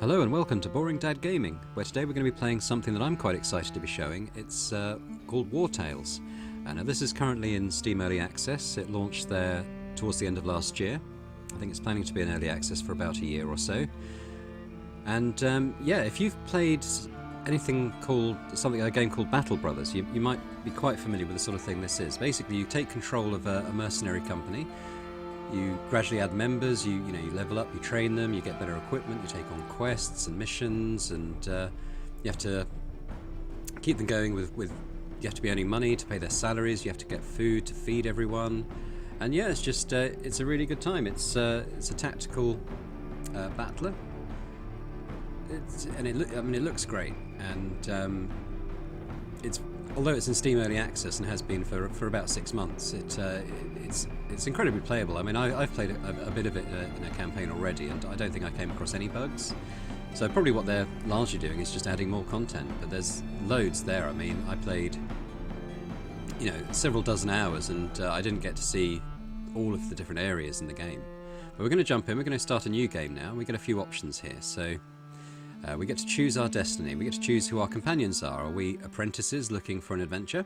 Hello and welcome to Boring Dad Gaming, where today we're going to be playing something that I'm quite excited to be showing. It's called Wartales. Now this is currently in Steam Early Access. It launched there towards the end of last year. I think it's planning to be in Early Access for about a year or so. And yeah, if you've played anything called a game called Battle Brothers, you might be quite familiar with the sort of thing this is. Basically, you take control of a mercenary company. You gradually add members, you level up, you train them, you get better equipment, you take on quests and missions, and you have to keep them going with you have to be earning money to pay their salaries, you have to get food to feed everyone, and yeah, it's just it's a really good time. It's a tactical battler. It looks great, and although it's in Steam Early Access and has been for about 6 months, it's incredibly playable. I mean, I've played a bit of it in a campaign already, and I don't think I came across any bugs. So probably what they're largely doing is just adding more content, but there's loads there. I mean, I played several dozen hours, and I didn't get to see all of the different areas in the game. But we're going to jump in. We're going to start a new game now. We get a few options here. So we get to choose our destiny. We get to choose who our companions are. Are we apprentices looking for an adventure?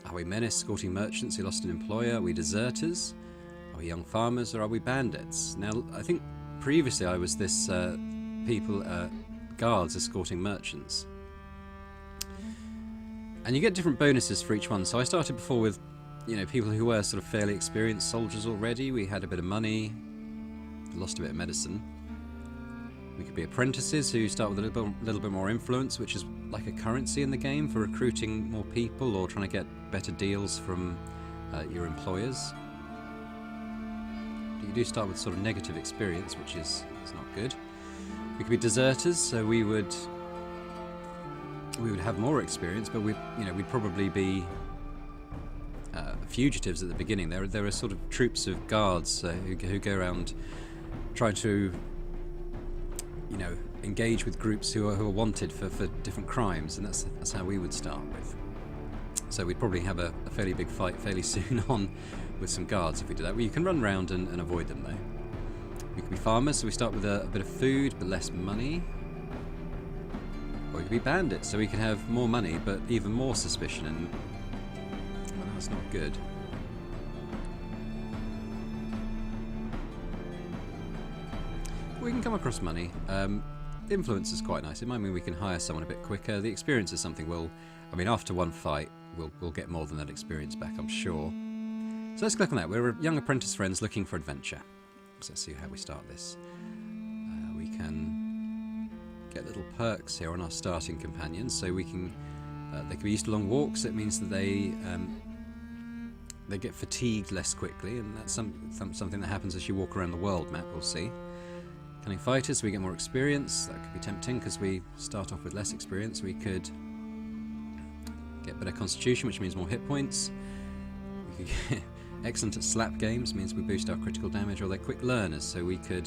Are we men escorting merchants who lost an employer? Are we deserters? Are we young farmers, or are we bandits? Now, I think previously I was this guards escorting merchants. And you get different bonuses for each one. So I started before with, people who were sort of fairly experienced soldiers already. We had a bit of money, lost a bit of medicine. We could be apprentices who start with a little bit more influence, which is like a currency in the game for recruiting more people or trying to get better deals from your employers. You do start with sort of negative experience, which is not good. We could be deserters, so we would have more experience, but we'd probably be fugitives at the beginning. There are sort of troops of guards who go around trying to engage with groups who are wanted for different crimes, and that's how we would start with. So we'd probably have a fairly big fight fairly soon on with some guards if we do that. Well, you can run around and avoid them though. We could be farmers, so we start with a bit of food but less money. Or we could be bandits, so we can have more money but even more suspicion, and well, that's not good. We can come across money. Influence is quite nice. It might mean we can hire someone a bit quicker. The experience is something after one fight, we'll get more than that experience back, I'm sure. So let's click on that. We're young apprentice friends looking for adventure. So let's see how we start this. We can get little perks here on our starting companions. So we can, they can be used to long walks. It means that they get fatigued less quickly, and that's something that happens as you walk around the world map, we'll see. Cunning fighters, so we get more experience. That could be tempting because we start off with less experience. We could get better constitution, which means more hit points. We could get excellent at slap games, means we boost our critical damage. Or they're quick learners, so we could.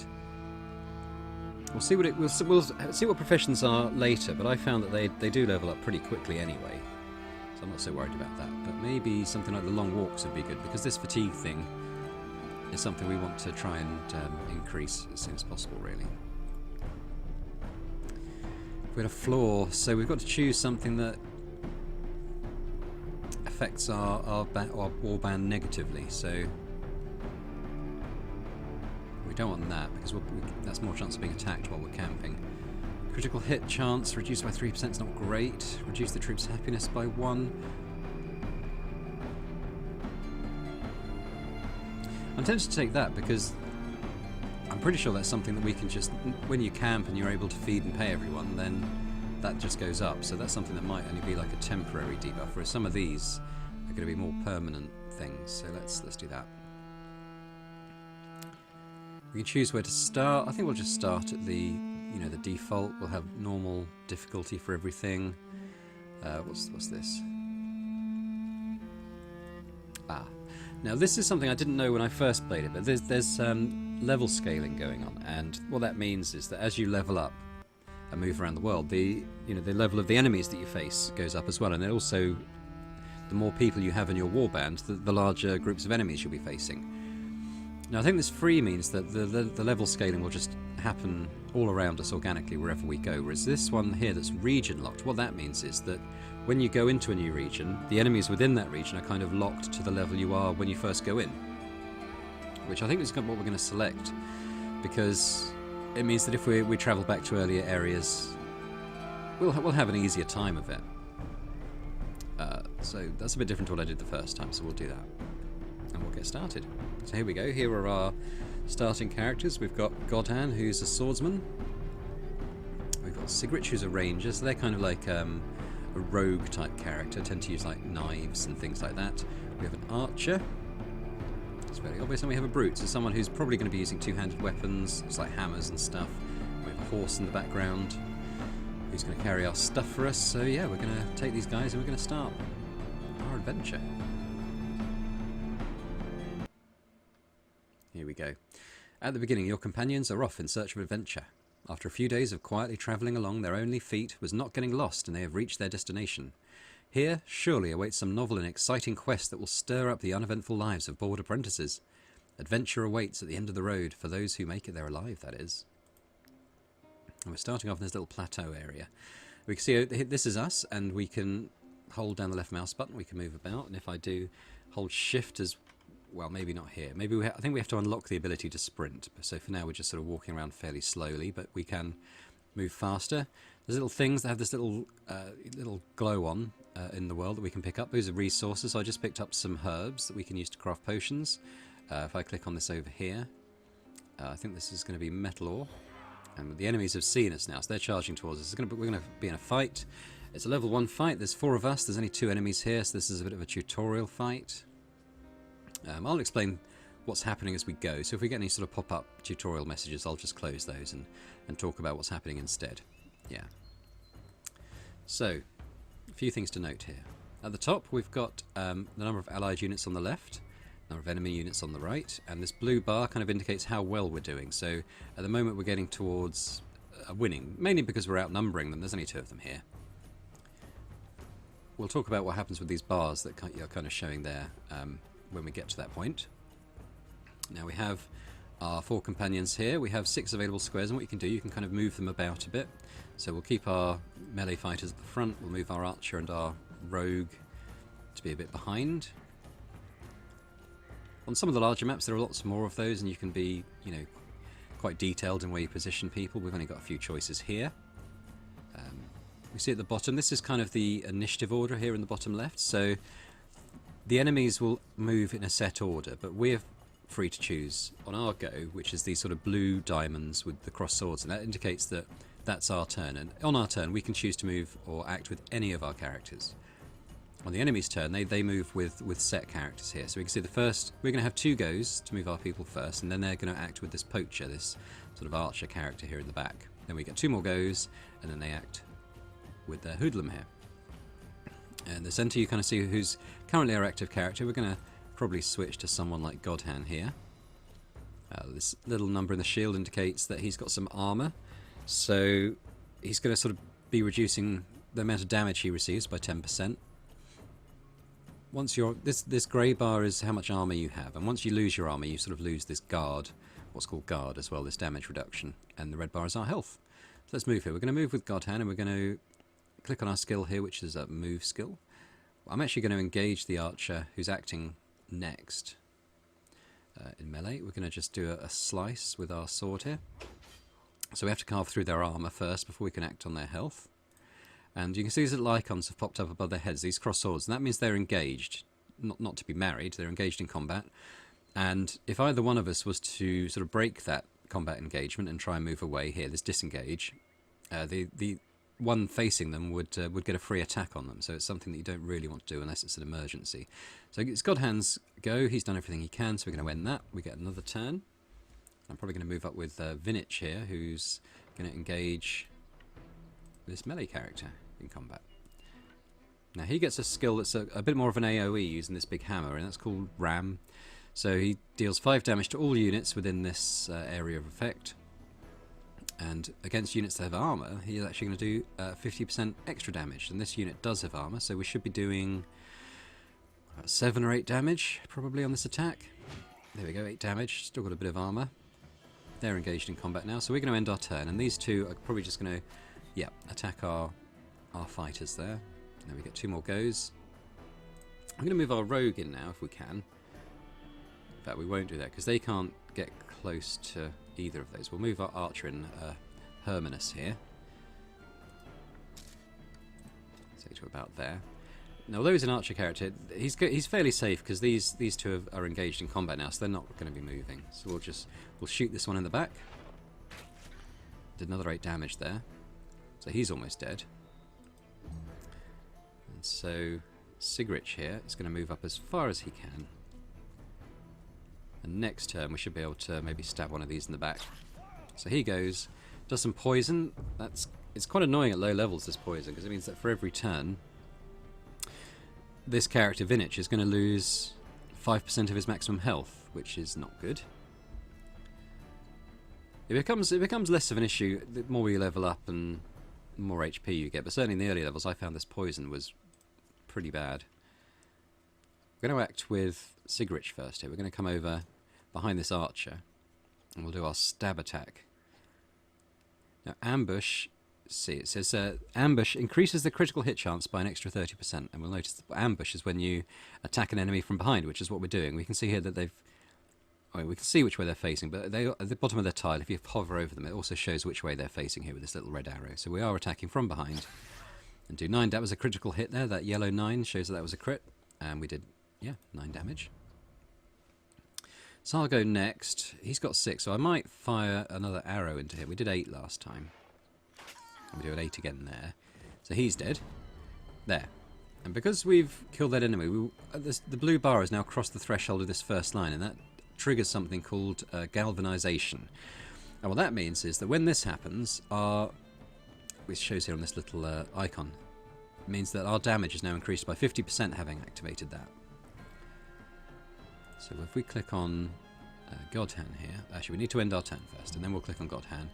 We'll see what professions are later. But I found that they do level up pretty quickly anyway, so I'm not so worried about that. But maybe something like the long walks would be good, because this fatigue thing is something we want to try and increase as soon as possible, really. We had a flaw, so we've got to choose something that affects our warband negatively. So we don't want that, because that's more chance of being attacked while we're camping. Critical hit chance reduced by 3% is not great. Reduce the troops' happiness by 1. I'm tempted to take that because I'm pretty sure that's something that we can just, when you camp and you're able to feed and pay everyone, then that just goes up. So that's something that might only be like a temporary debuff, whereas some of these are going to be more permanent things. So let's do that. We can choose where to start. I think we'll just start at the default. We'll have normal difficulty for everything. What's this? Now this is something I didn't know when I first played it, but there's level scaling going on, and what that means is that as you level up and move around the world, the level of the enemies that you face goes up as well, and then also the more people you have in your warband, the larger groups of enemies you'll be facing. Now I think this free means that the level scaling will just happen all around us organically wherever we go, whereas this one here that's region locked, what that means is that when you go into a new region, the enemies within that region are kind of locked to the level you are when you first go in, which I think is what we're going to select, because it means that if we travel back to earlier areas, we'll have an easier time of it. So that's a bit different to what I did the first time, so we'll do that. And we'll get started. So here we go, here are our starting characters. We've got Godhan, who's a swordsman. We've got Sigrich, who's a ranger, so they're kind of like a rogue type character, tend to use like knives and things like that. We have an archer. It's very obvious, and we have a brute, so someone who's probably going to be using two-handed weapons, it's like hammers and stuff. We have a horse in the background who's going to carry our stuff for us. So yeah, we're going to take these guys and we're going to start our adventure. Here we go. At the beginning, your companions are off in search of adventure. After a few days of quietly travelling along, their only feat was not getting lost, and they have reached their destination. Here, surely awaits some novel and exciting quest that will stir up the uneventful lives of bored apprentices. Adventure awaits at the end of the road, for those who make it there alive, that is. And we're starting off in this little plateau area. We can see this is us, and we can hold down the left mouse button, we can move about, and if I do hold shift as well, maybe not here. Maybe I think we have to unlock the ability to sprint. So for now we're just sort of walking around fairly slowly, but we can move faster. There's little things that have this little glow on in the world that we can pick up. Those are resources. So I just picked up some herbs that we can use to craft potions. If I click on this over here, I think this is going to be metal ore. And the enemies have seen us now, so they're charging towards us. We're going to be in a fight. It's a level 1 fight. There's 4 of us. There's only 2 enemies here, so this is a bit of a tutorial fight. I'll explain what's happening as we go, so if we get any sort of pop-up tutorial messages, I'll just close those and talk about what's happening instead. Yeah. So, a few things to note here. At the top, we've got the number of allied units on the left, number of enemy units on the right, and this blue bar kind of indicates how well we're doing. So, at the moment, we're getting towards winning, mainly because we're outnumbering them. There's only 2 of them here. We'll talk about what happens with these bars that you're kind of showing there when we get to that point. Now we have our 4 companions here. We have 6 available squares, and what you can do, you can kind of move them about a bit. So we'll keep our melee fighters at the front, we'll move our archer and our rogue to be a bit behind. On some of the larger maps there are lots more of those, and you can be, you know, quite detailed in where you position people. We've only got a few choices here. We see at the bottom, this is kind of the initiative order here in the bottom left. So the enemies will move in a set order, but we're free to choose on our go, which is these sort of blue diamonds with the cross swords, and that indicates that that's our turn. And on our turn, we can choose to move or act with any of our characters. On the enemy's turn, they move with set characters here. So we can see the first, we're going to have 2 goes to move our people first, and then they're going to act with this poacher, this sort of archer character here in the back. Then we get 2 more goes, and then they act with their hoodlum here. In the centre you kind of see who's currently our active character. We're going to probably switch to someone like Godhan here. This little number in the shield indicates that he's got some armour, so he's going to sort of be reducing the amount of damage he receives by 10%. Once you're this grey bar is how much armour you have, and once you lose your armour you sort of lose this guard, what's called guard as well, this damage reduction, and the red bar is our health. So let's move here. We're going to move with Godhan, and we're going to click on our skill here, which is a move skill. I'm actually going to engage the archer who's acting next in melee. We're going to just do a slice with our sword here. So we have to carve through their armour first before we can act on their health. And you can see these little icons have popped up above their heads, these cross swords, and that means they're engaged, not to be married, they're engaged in combat. And if either one of us was to sort of break that combat engagement and try and move away here, this disengage, the one facing them would get a free attack on them, so it's something that you don't really want to do unless it's an emergency. So it's Godhan's go, he's done everything he can, so we're going to end that. We get another turn. I'm probably going to move up with Vinich here, who's going to engage this melee character in combat. Now he gets a skill that's a bit more of an AoE using this big hammer, and that's called Ram. So he deals 5 damage to all units within this area of effect. And against units that have armour, he's actually going to do 50% extra damage. And this unit does have armour, so we should be doing 7 or 8 damage, probably, on this attack. There we go, 8 damage. Still got a bit of armour. They're engaged in combat now, so we're going to end our turn. And these two are probably just going to, yeah, attack our fighters there. There we get 2 more goes. I'm going to move our rogue in now if we can. In fact, we won't do that because they can't get close to either of those. We'll move our archer in, Hermanus here. So to about there. Now, although he's an archer character, he's fairly safe because these two are engaged in combat now, so they're not going to be moving. So we'll shoot this one in the back. Did another 8 damage there, so he's almost dead. And so Sigrich here is going to move up as far as he can. And next turn we should be able to maybe stab one of these in the back. So he goes, does some poison. It's quite annoying at low levels, this poison, because it means that for every turn this character, Vinich, is going to lose 5% of his maximum health, which is not good. It becomes less of an issue the more you level up and the more HP you get, but certainly in the early levels I found this poison was pretty bad. We're going to act with Sigrich first here. We're going to come over behind this archer and we'll do our stab attack. Now ambush... See, it says ambush increases the critical hit chance by an extra 30%, and we'll notice that ambush is when you attack an enemy from behind, which is what we're doing. We can see here that we can see which way they're facing, but they at the bottom of their tile, if you hover over them, it also shows which way they're facing here with this little red arrow. So we are attacking from behind and do 9. That was a critical hit there. That yellow 9 shows that was a crit, and we did 9 damage. So I'll go next. He's got 6, so I might fire another arrow into him. We did 8 last time. And we do an 8 again there. So he's dead. There. And because we've killed that enemy, the blue bar has now crossed the threshold of this first line, and that triggers something called galvanization. And what that means is that when this happens, which shows here on this little icon, it means that our damage is now increased by 50% having activated that. So if we click on Godhand here, actually we need to end our turn first, and then we'll click on Godhand.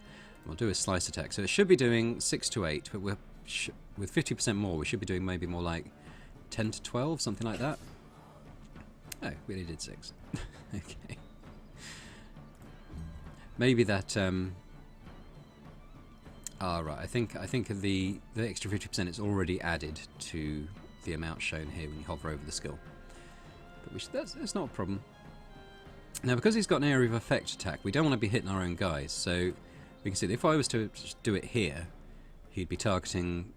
We'll do a slice attack. So it should be doing 6 to 8, but with 50% more, we should be doing maybe more like 10 to 12, something like that. Oh, we only did 6. Okay. Maybe that. Right. I think the extra 50% is already added to the amount shown here when you hover over the skill. But that's not a problem. Now, because he's got an area of effect attack, we don't want to be hitting our own guys. So we can see that if I was to just do it here, he'd be targeting,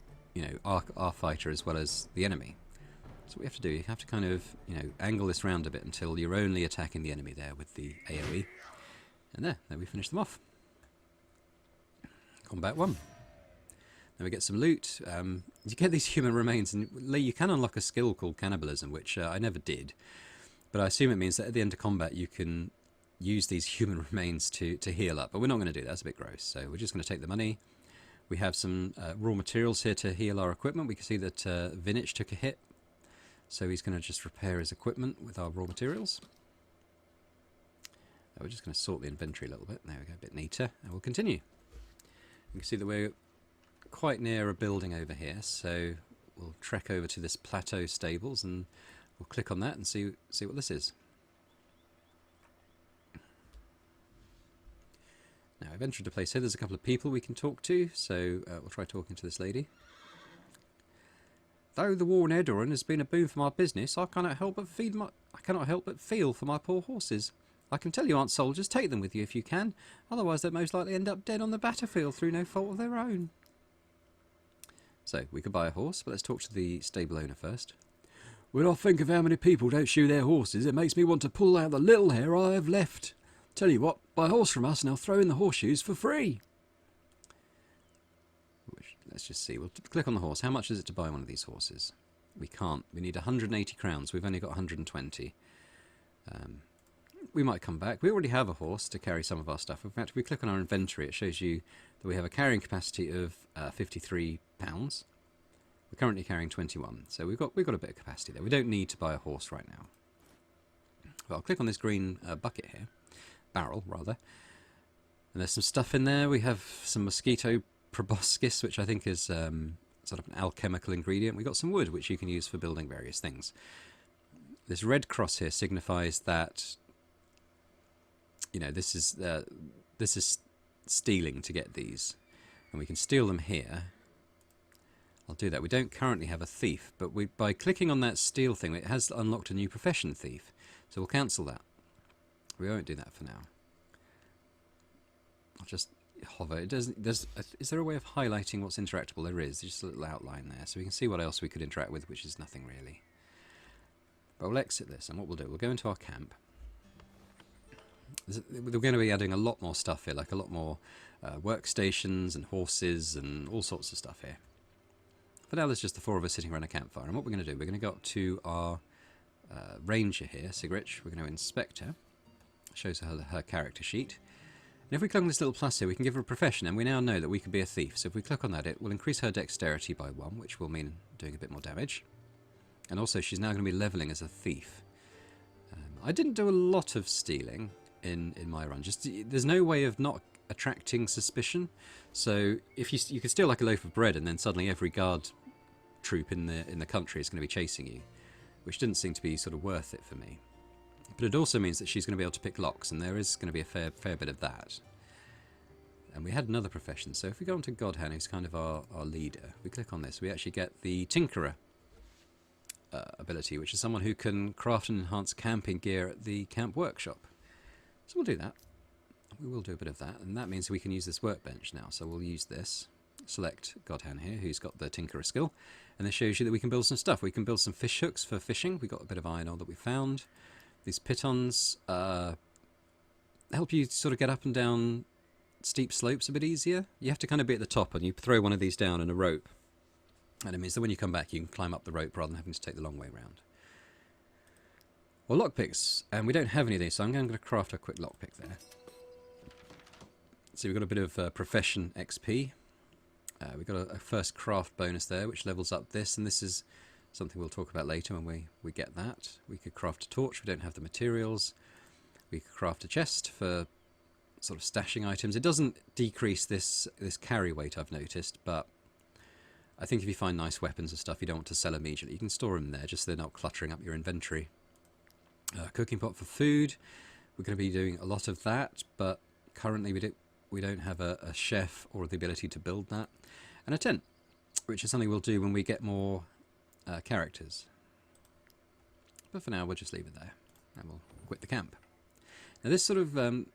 our fighter as well as the enemy. So what we have to do, you have to kind of, angle this round a bit until you're only attacking the enemy there with the AoE. And there we finish them off. Combat 1. Then we get some loot. You get these human remains, and you can unlock a skill called cannibalism, which I never did. But I assume it means that at the end of combat you can use these human remains to heal up. But we're not going to do that. That's a bit gross. So we're just going to take the money. We have some raw materials here to heal our equipment. We can see that Vinich took a hit. So he's going to just repair his equipment with our raw materials. We're just going to sort the inventory a little bit. There we go, a bit neater. And we'll continue. You can see that we're quite near a building over here. So we'll trek over to this plateau stables and we'll click on that and see what this is. Now I've entered a place here. There's a couple of people we can talk to. So we'll try talking to this lady. Though the war in Edoran has been a boon for my business, I cannot help but feel for my poor horses. I can tell you, aren't soldiers, take them with you if you can. Otherwise they'd most likely end up dead on the battlefield through no fault of their own. So, we could buy a horse, but let's talk to the stable owner first. When I think of how many people don't shoe their horses, it makes me want to pull out the little hair I have left. Tell you what, buy a horse from us and I'll throw in the horseshoes for free. Let's just see. We'll click on the horse. How much is it to buy one of these horses? We can't. We need 180 crowns. We've only got 120. We might come back. We already have a horse to carry some of our stuff. In fact, if we click on our inventory, it shows you that we have a carrying capacity of 53 pounds. We're currently carrying 21, so we've got a bit of capacity there. We don't need to buy a horse right now. But I'll click on this green bucket here, barrel rather, and there's some stuff in there. We have some mosquito proboscis, which I think is sort of an alchemical ingredient. We've got some wood, which you can use for building various things. This red cross here signifies that you know, this is stealing to get these, and we can steal them here. I'll do that. We don't currently have a thief, but by clicking on that steal thing, it has unlocked a new profession, thief. So we'll cancel that. We won't do that for now. I'll just hover. It doesn't. Is there a way of highlighting what's interactable? There is. There's just a little outline there, so we can see what else we could interact with, which is nothing really. But we'll exit this, and what we'll do, we'll go into our camp. We're going to be adding a lot more stuff here, like a lot more workstations and horses and all sorts of stuff here. For now, there's just the four of us sitting around a campfire, and what we're going to do, we're going to go up to our ranger here, Sigrich. We're going to inspect her. Shows her character sheet. And if we click on this little plus here, we can give her a profession, and we now know that we can be a thief. So if we click on that, it will increase her dexterity by 1, which will mean doing a bit more damage. And also, she's now going to be leveling as a thief. I didn't do a lot of stealing in my run. Just there's no way of not attracting suspicion. So if you could steal like a loaf of bread, and then suddenly every guard troop in the country is going to be chasing you, which didn't seem to be sort of worth it for me. But it also means that she's going to be able to pick locks, and there is going to be a fair bit of that. And we had another profession, so if we go on to Godhan, who's kind of our leader, we click on this, we actually get the Tinkerer ability, which is someone who can craft and enhance camping gear at the camp workshop. So we'll do that. We will do a bit of that, and that means we can use this workbench now. So we'll use this. Select Godhan here, who's got the Tinkerer skill, and this shows you that we can build some stuff. We can build some fish hooks for fishing. We got a bit of iron ore that we found. These pitons help you sort of get up and down steep slopes a bit easier. You have to kind of be at the top, and you throw one of these down in a rope, and it means that when you come back you can climb up the rope rather than having to take the long way round. Well, lockpicks, and we don't have any of these, so I'm going to craft a quick lockpick there. So we've got a bit of profession XP. We've got a first craft bonus there, which levels up this, and this is something we'll talk about later when we get that. We could craft a torch. We don't have the materials. We could craft a chest for sort of stashing items. It doesn't decrease this carry weight, I've noticed, but I think if you find nice weapons and stuff you don't want to sell immediately, you can store them there just so they're not cluttering up your inventory. Cooking pot for food. We're going to be doing a lot of that, but currently we don't have a chef or the ability to build that. And a tent, which is something we'll do when we get more characters. But for now we'll just leave it there and we'll quit the camp. Now this sort of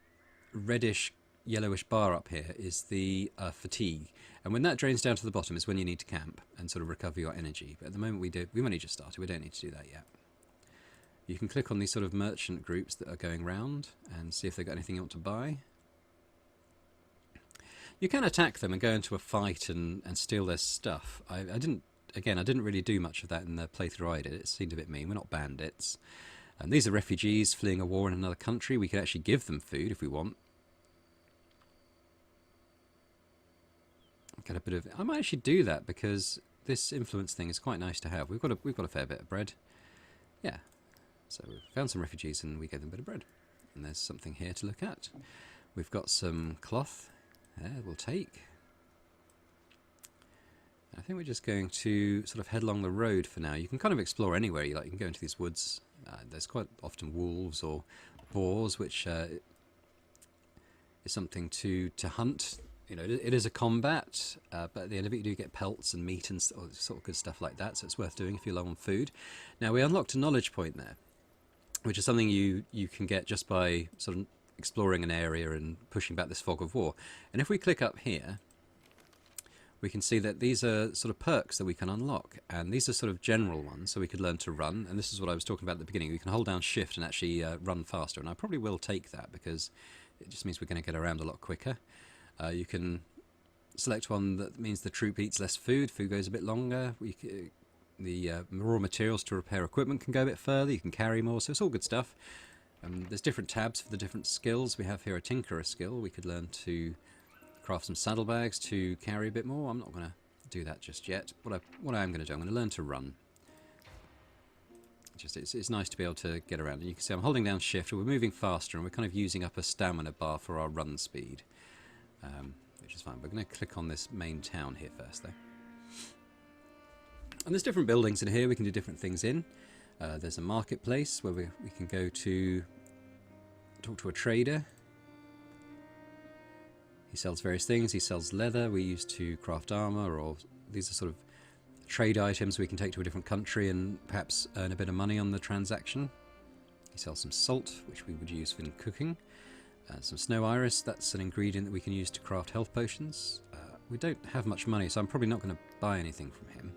reddish yellowish bar up here is the fatigue, and when that drains down to the bottom is when you need to camp and sort of recover your energy. But at the moment we've only just started, we don't need to do that yet. You can click on these sort of merchant groups that are going round and see if they've got anything you want to buy. You can attack them and go into a fight and steal their stuff. I didn't really do much of that in the playthrough I did. It seemed a bit mean. We're not bandits. And these are refugees fleeing a war in another country. We could actually give them food if we want. Get a bit of. I might actually do that because this influence thing is quite nice to have. We've got a fair bit of bread. Yeah. So we've found some refugees and we gave them a bit of bread. And there's something here to look at. We've got some cloth. We'll take. I think we're just going to sort of head along the road for now. You can kind of explore anywhere you like. You can go into these woods. There's quite often wolves or boars, which is something to hunt. You know, it is a combat, but at the end of it you do get pelts and meat and sort of good stuff like that, so it's worth doing if you're low on food. Now we unlocked a knowledge point there, which is something you can get just by sort of exploring an area and pushing back this fog of war. And if we click up here, we can see that these are sort of perks that we can unlock, and these are sort of general ones, so we could learn to run, and this is what I was talking about at the beginning. We can hold down shift and actually run faster, and I probably will take that because it just means we're going to get around a lot quicker. You can select one that means the troop eats less food goes a bit longer. The raw materials to repair equipment can go a bit further, you can carry more, so it's all good stuff. There's different tabs for the different skills. We have here a Tinkerer skill. We could learn to craft some saddlebags to carry a bit more. I'm not going to do that just yet. What I am going to do, I'm going to learn to run. It's nice to be able to get around. And you can see I'm holding down shift, we're moving faster, and we're kind of using up a stamina bar for our run speed, which is fine. We're going to click on this main town here first, though. And there's different buildings in here we can do different things in. There's a marketplace where we can go to talk to a trader. He sells various things. He sells leather we use to craft armor, or these are sort of trade items we can take to a different country and perhaps earn a bit of money on the transaction. He sells some salt, which we would use for cooking. Some snow iris, that's an ingredient that we can use to craft health potions. We don't have much money, so I'm probably not going to buy anything from him.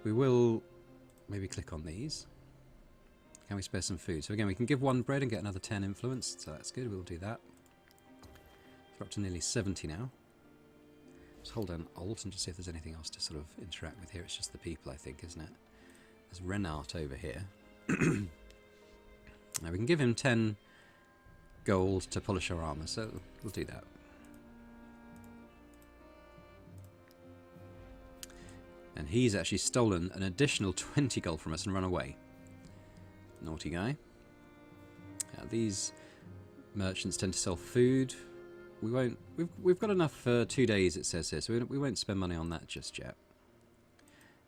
We will maybe click on these. Can we spare some food? So again, we can give 1 bread and get another 10 influence, so that's good, we'll do that. We're up to nearly 70 now. Just hold down Alt and just see if there's anything else to sort of interact with here. It's just the people, I think, isn't it? There's Renart over here. Now we can give him 10 gold to polish our armour, so we'll do that. And he's actually stolen an additional 20 gold from us and run away. Naughty guy. Now these merchants tend to sell food. We won't. We've got enough for 2 days, it says here, so we won't spend money on that just yet.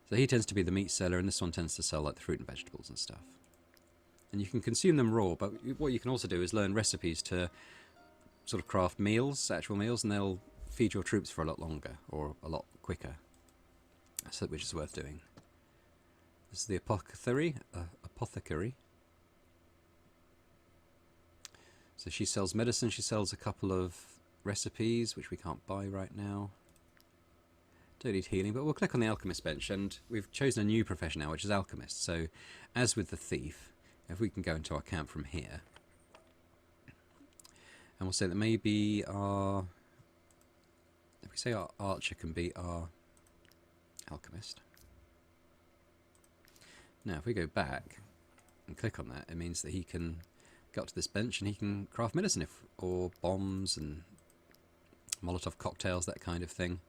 So he tends to be the meat seller, and this one tends to sell like the fruit and vegetables and stuff. And you can consume them raw, but what you can also do is learn recipes to sort of craft meals, actual meals, and they'll feed your troops for a lot longer, or a lot quicker. So, which is worth doing. This is the apothecary. So she sells medicine, she sells a couple of recipes, which we can't buy right now. Don't need healing, but we'll click on the alchemist bench, and we've chosen a new profession now, which is alchemist. So, as with the thief, if we can go into our camp from here, and we'll say that maybe our, if we say our archer can be our alchemist. Now if we go back and click on that, it means that he can go up to this bench and he can craft medicine, or bombs and Molotov cocktails, that kind of thing.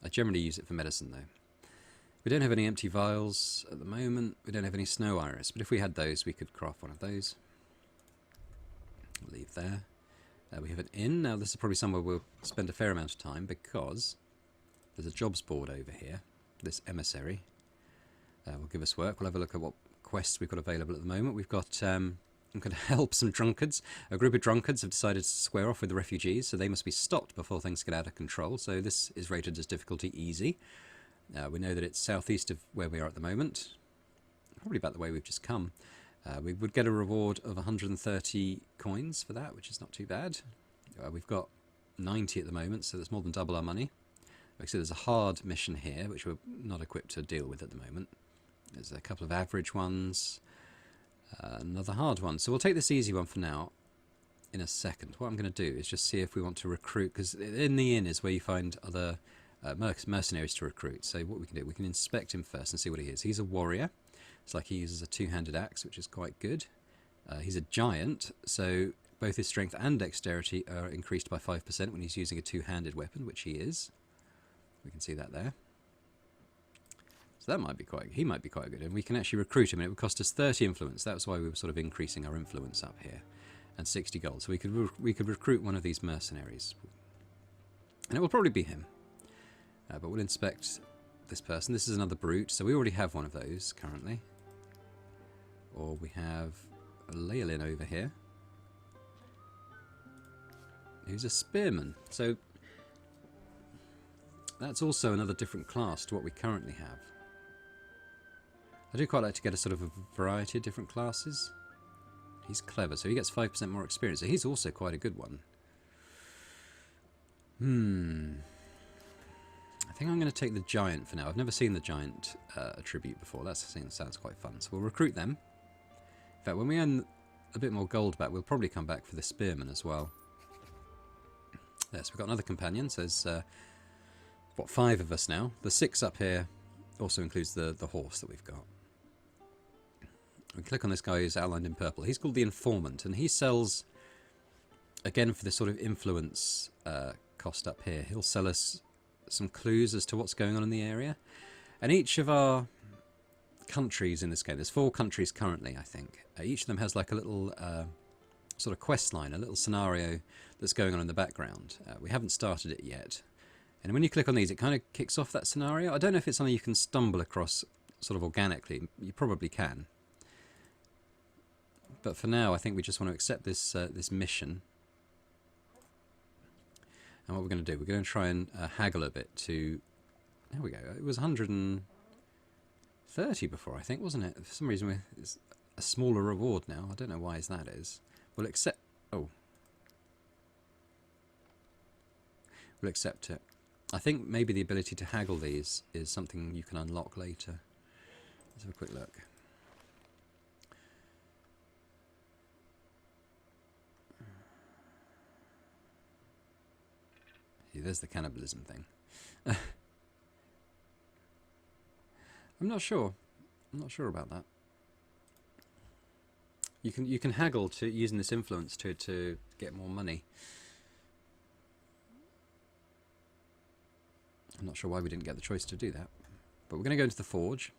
I generally use it for medicine though. We don't have any empty vials at the moment. We don't have any snow iris, but if we had those, we could craft one of those. Leave there. We have an inn. Now this is probably somewhere we'll spend a fair amount of time, because there's a jobs board over here. This emissary will give us work. We'll have a look at what quests we've got available at the moment. We've got, I'm going to help some drunkards. A group of drunkards have decided to square off with the refugees, so they must be stopped before things get out of control. So this is rated as difficulty easy. We know that it's southeast of where we are at the moment, probably about the way we've just come. We would get a reward of 130 coins for that, which is not too bad. We've got 90 at the moment, so that's more than double our money. Like I said, there's a hard mission here, which we're not equipped to deal with at the moment. There's a couple of average ones, another hard one. So we'll take this easy one for now. In a second, what I'm going to do is just see if we want to recruit, because in the inn is where you find other mercenaries to recruit. So what we can do, we can inspect him first and see what he is. He's a warrior. It's like he uses a two-handed axe, which is quite good. He's a giant, so both his strength and dexterity are increased by 5% when he's using a two-handed weapon, which he is. We can see that there. So that might be quite, he might be quite good, and we can actually recruit him, and it would cost us 30 influence. That's why we were sort of increasing our influence up here, and 60 gold. So we could recruit one of these mercenaries, and it will probably be him. But we'll inspect this person. This is another brute, so we already have one of those currently. Or we have a Leolin over here, who's a spearman. So that's also another different class to what we currently have. I do quite like to get a sort of a variety of different classes. He's clever, so he gets 5% more experience. So he's also quite a good one. I think I'm going to take the giant for now. I've never seen the giant attribute before. That sounds quite fun. So we'll recruit them. In fact, when we earn a bit more gold back, we'll probably come back for the spearman as well. Yes, we've got another companion. So there's, what, 5 of us now. The 6 up here also includes the horse that we've got. We click on this guy who's outlined in purple. He's called the Informant, and he sells, again, for this sort of influence cost up here. He'll sell us some clues as to what's going on in the area. And each of our countries in this game, there's 4 countries currently, I think. Each of them has like a little sort of quest line, a little scenario that's going on in the background. We haven't started it yet. And when you click on these, it kind of kicks off that scenario. I don't know if it's something you can stumble across sort of organically. You probably can. But for now, I think we just want to accept this this mission. And what we're going to do, we're going to try and haggle a bit to... There we go. It was 130 before, I think, wasn't it? For some reason, it's a smaller reward now. I don't know why that is. We'll accept... Oh. We'll accept it. I think maybe the ability to haggle these is something you can unlock later. Let's have a quick look. Yeah, there's the cannibalism thing. I'm not sure. I'm not sure about that. You can haggle to using this influence to get more money. I'm not sure why we didn't get the choice to do that. But we're going to go into the forge.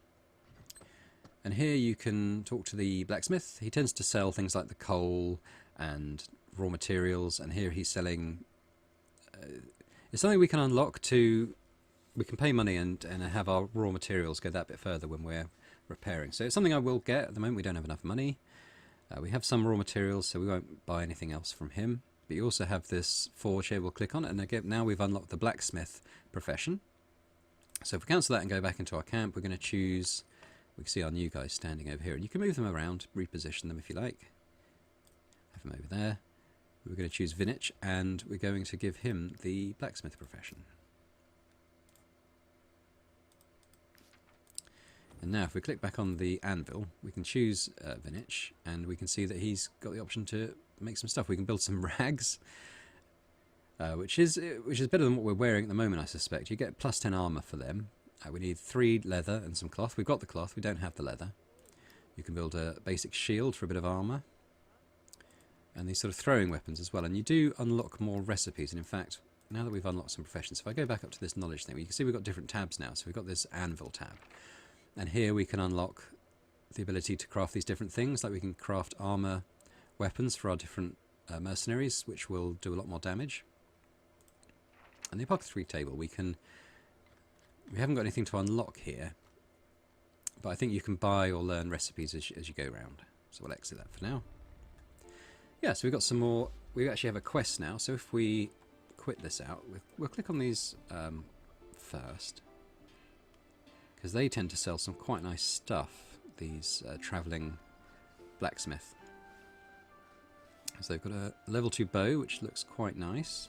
And here you can talk to the blacksmith. He tends to sell things like the coal and raw materials. And here he's selling... it's something we can unlock to... We can pay money and have our raw materials go that bit further when we're repairing. So it's something I will get. At the moment we don't have enough money. We have some raw materials, so we won't buy anything else from him. But you also have this forge here. We'll click on it, and again, now we've unlocked the blacksmith profession. So if we cancel that and go back into our camp, we're going to choose... We can see our new guys standing over here, and you can move them around, reposition them if you like. Have them over there. We're going to choose Vinich, and we're going to give him the blacksmith profession. And now if we click back on the anvil, we can choose Vinich, and we can see that he's got the option to make some stuff. We can build some rags, which is better than what we're wearing at the moment, I suspect. You get plus 10 armour for them. We need 3 leather and some cloth. We've got the cloth, we don't have the leather. You can build a basic shield for a bit of armour. And these sort of throwing weapons as well. And you do unlock more recipes. And in fact, now that we've unlocked some professions, if I go back up to this knowledge thing, you can see we've got different tabs now. So we've got this anvil tab. And here we can unlock the ability to craft these different things. Like we can craft armour weapons for our different mercenaries, which will do a lot more damage. And the apothecary table, we haven't got anything to unlock here, but I think you can buy or learn recipes as you go around. So we'll exit that for now. Yeah, so we've got some more. We actually have a quest now, so if we quit this out, we'll click on these first, because they tend to sell some quite nice stuff, these travelling blacksmith. So they've got a level 2 bow, which looks quite nice,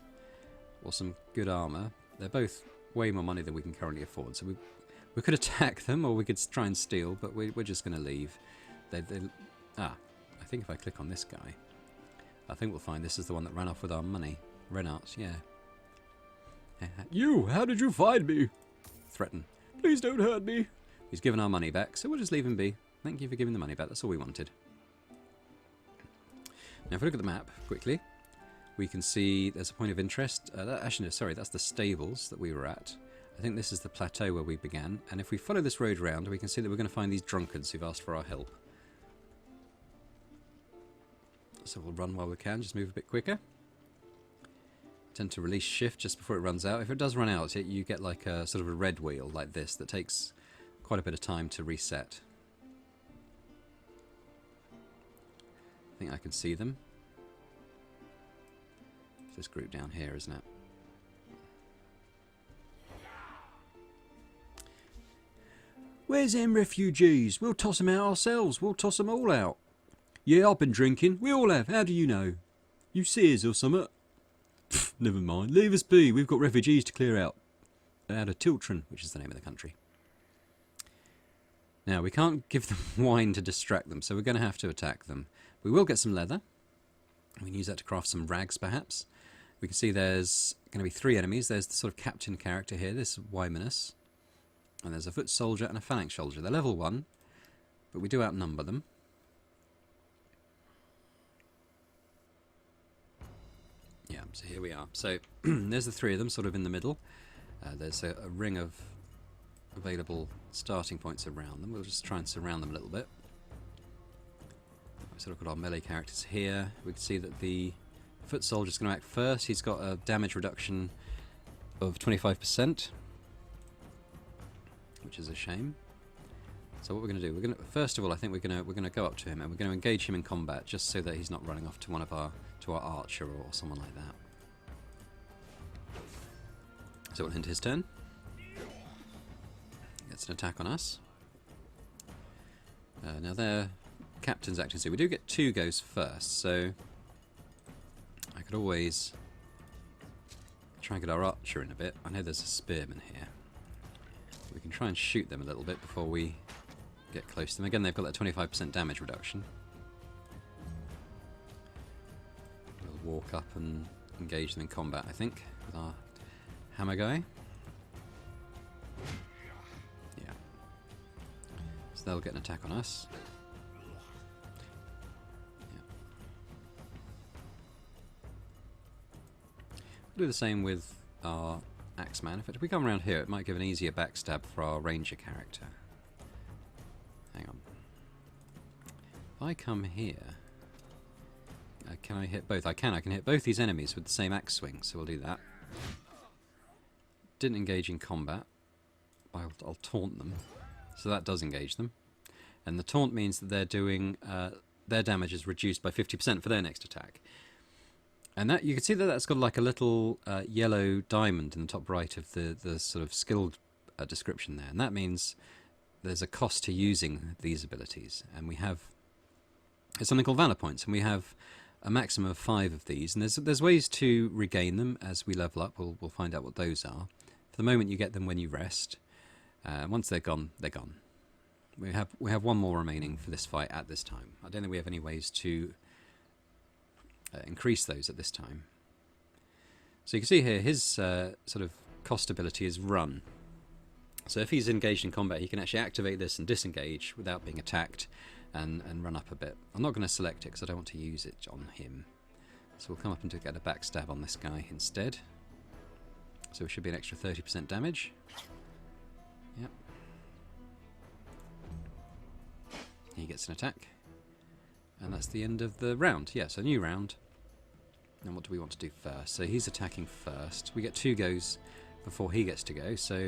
or some good armour. They're both way more money than we can currently afford, so we could attack them, or we could try and steal, but we're just going to leave. I think if I click on this guy, I think we'll find this is the one that ran off with our money. Renart, yeah. You, how did you find me? Threaten. Please don't hurt me. He's given our money back, so we'll just leave him be. Thank you for giving the money back, that's all we wanted. Now if we look at the map quickly, we can see there's a point of interest. Actually, no, sorry, that's the stables that we were at. I think this is the plateau where we began. And if we follow this road round, we can see that we're going to find these drunkards who've asked for our help. So we'll run while we can, just move a bit quicker. Tend to release shift just before it runs out. If it does run out, you get like a sort of a red wheel like this that takes quite a bit of time to reset. I think I can see them. It's this group down here, isn't it? Where's them refugees? We'll toss them out ourselves. We'll toss them all out. Yeah, I've been drinking. We all have. How do you know? You see us or something? Pfft, never mind. Leave us be. We've got refugees to clear out. Out of Tiltron, which is the name of the country. Now, we can't give them wine to distract them, so we're going to have to attack them. We will get some leather. We can use that to craft some rags, perhaps. We can see there's going to be 3 enemies. There's the sort of captain character here, this Wymanus. And there's a foot soldier and a phalanx soldier. They're level 1, but we do outnumber them. Yeah, so here we are. So there's the 3 of them, sort of in the middle. There's a ring of available starting points around them. We'll just try and surround them a little bit. So look at our melee characters here. We can see that the foot soldier is going to act first. He's got a damage reduction of 25%, which is a shame. So what we're going to do? We're going to first of all, I think we're going to go up to him and we're going to engage him in combat, just so that he's not running off to our archer or someone like that. So we'll hint his turn. Gets an attack on us. Now their captain's acting, so we do get 2 goes first, so I could always try and get our archer in a bit. I know there's a spearman here. We can try and shoot them a little bit before we get close to them. Again, they've got that 25% damage reduction. We'll walk up and engage them in combat, I think, with our hammer guy. Yeah. So they'll get an attack on us. Yeah. We'll do the same with our Axeman. In fact, if we come around here, it might give an easier backstab for our ranger character. Hang on. If I come here, can I hit both? I can hit both these enemies with the same axe swing, so we'll do that. Didn't engage in combat. I'll taunt them, so that does engage them. And the taunt means that they're doing their damage is reduced by 50% for their next attack. And that you can see that that's got like a little yellow diamond in the top right of the sort of skilled description there, and that means there's a cost to using these abilities. And we have something called Valor Points, and we have a maximum of 5 of these. And there's ways to regain them as we level up. We'll find out what those are. For the moment, you get them when you rest. Once they're gone, they're gone. We have 1 more remaining for this fight at this time. I don't think we have any ways to increase those at this time. So you can see here his sort of cost ability is Run. So if he's engaged in combat, he can actually activate this and disengage without being attacked and run up a bit. I'm not going to select it because I don't want to use it on him. So we'll come up and get a backstab on this guy instead. So it should be an extra 30% damage. Yep. He gets an attack. And that's the end of the round. Yeah, so new round. And what do we want to do first? So he's attacking first. We get 2 goes before he gets to go, so I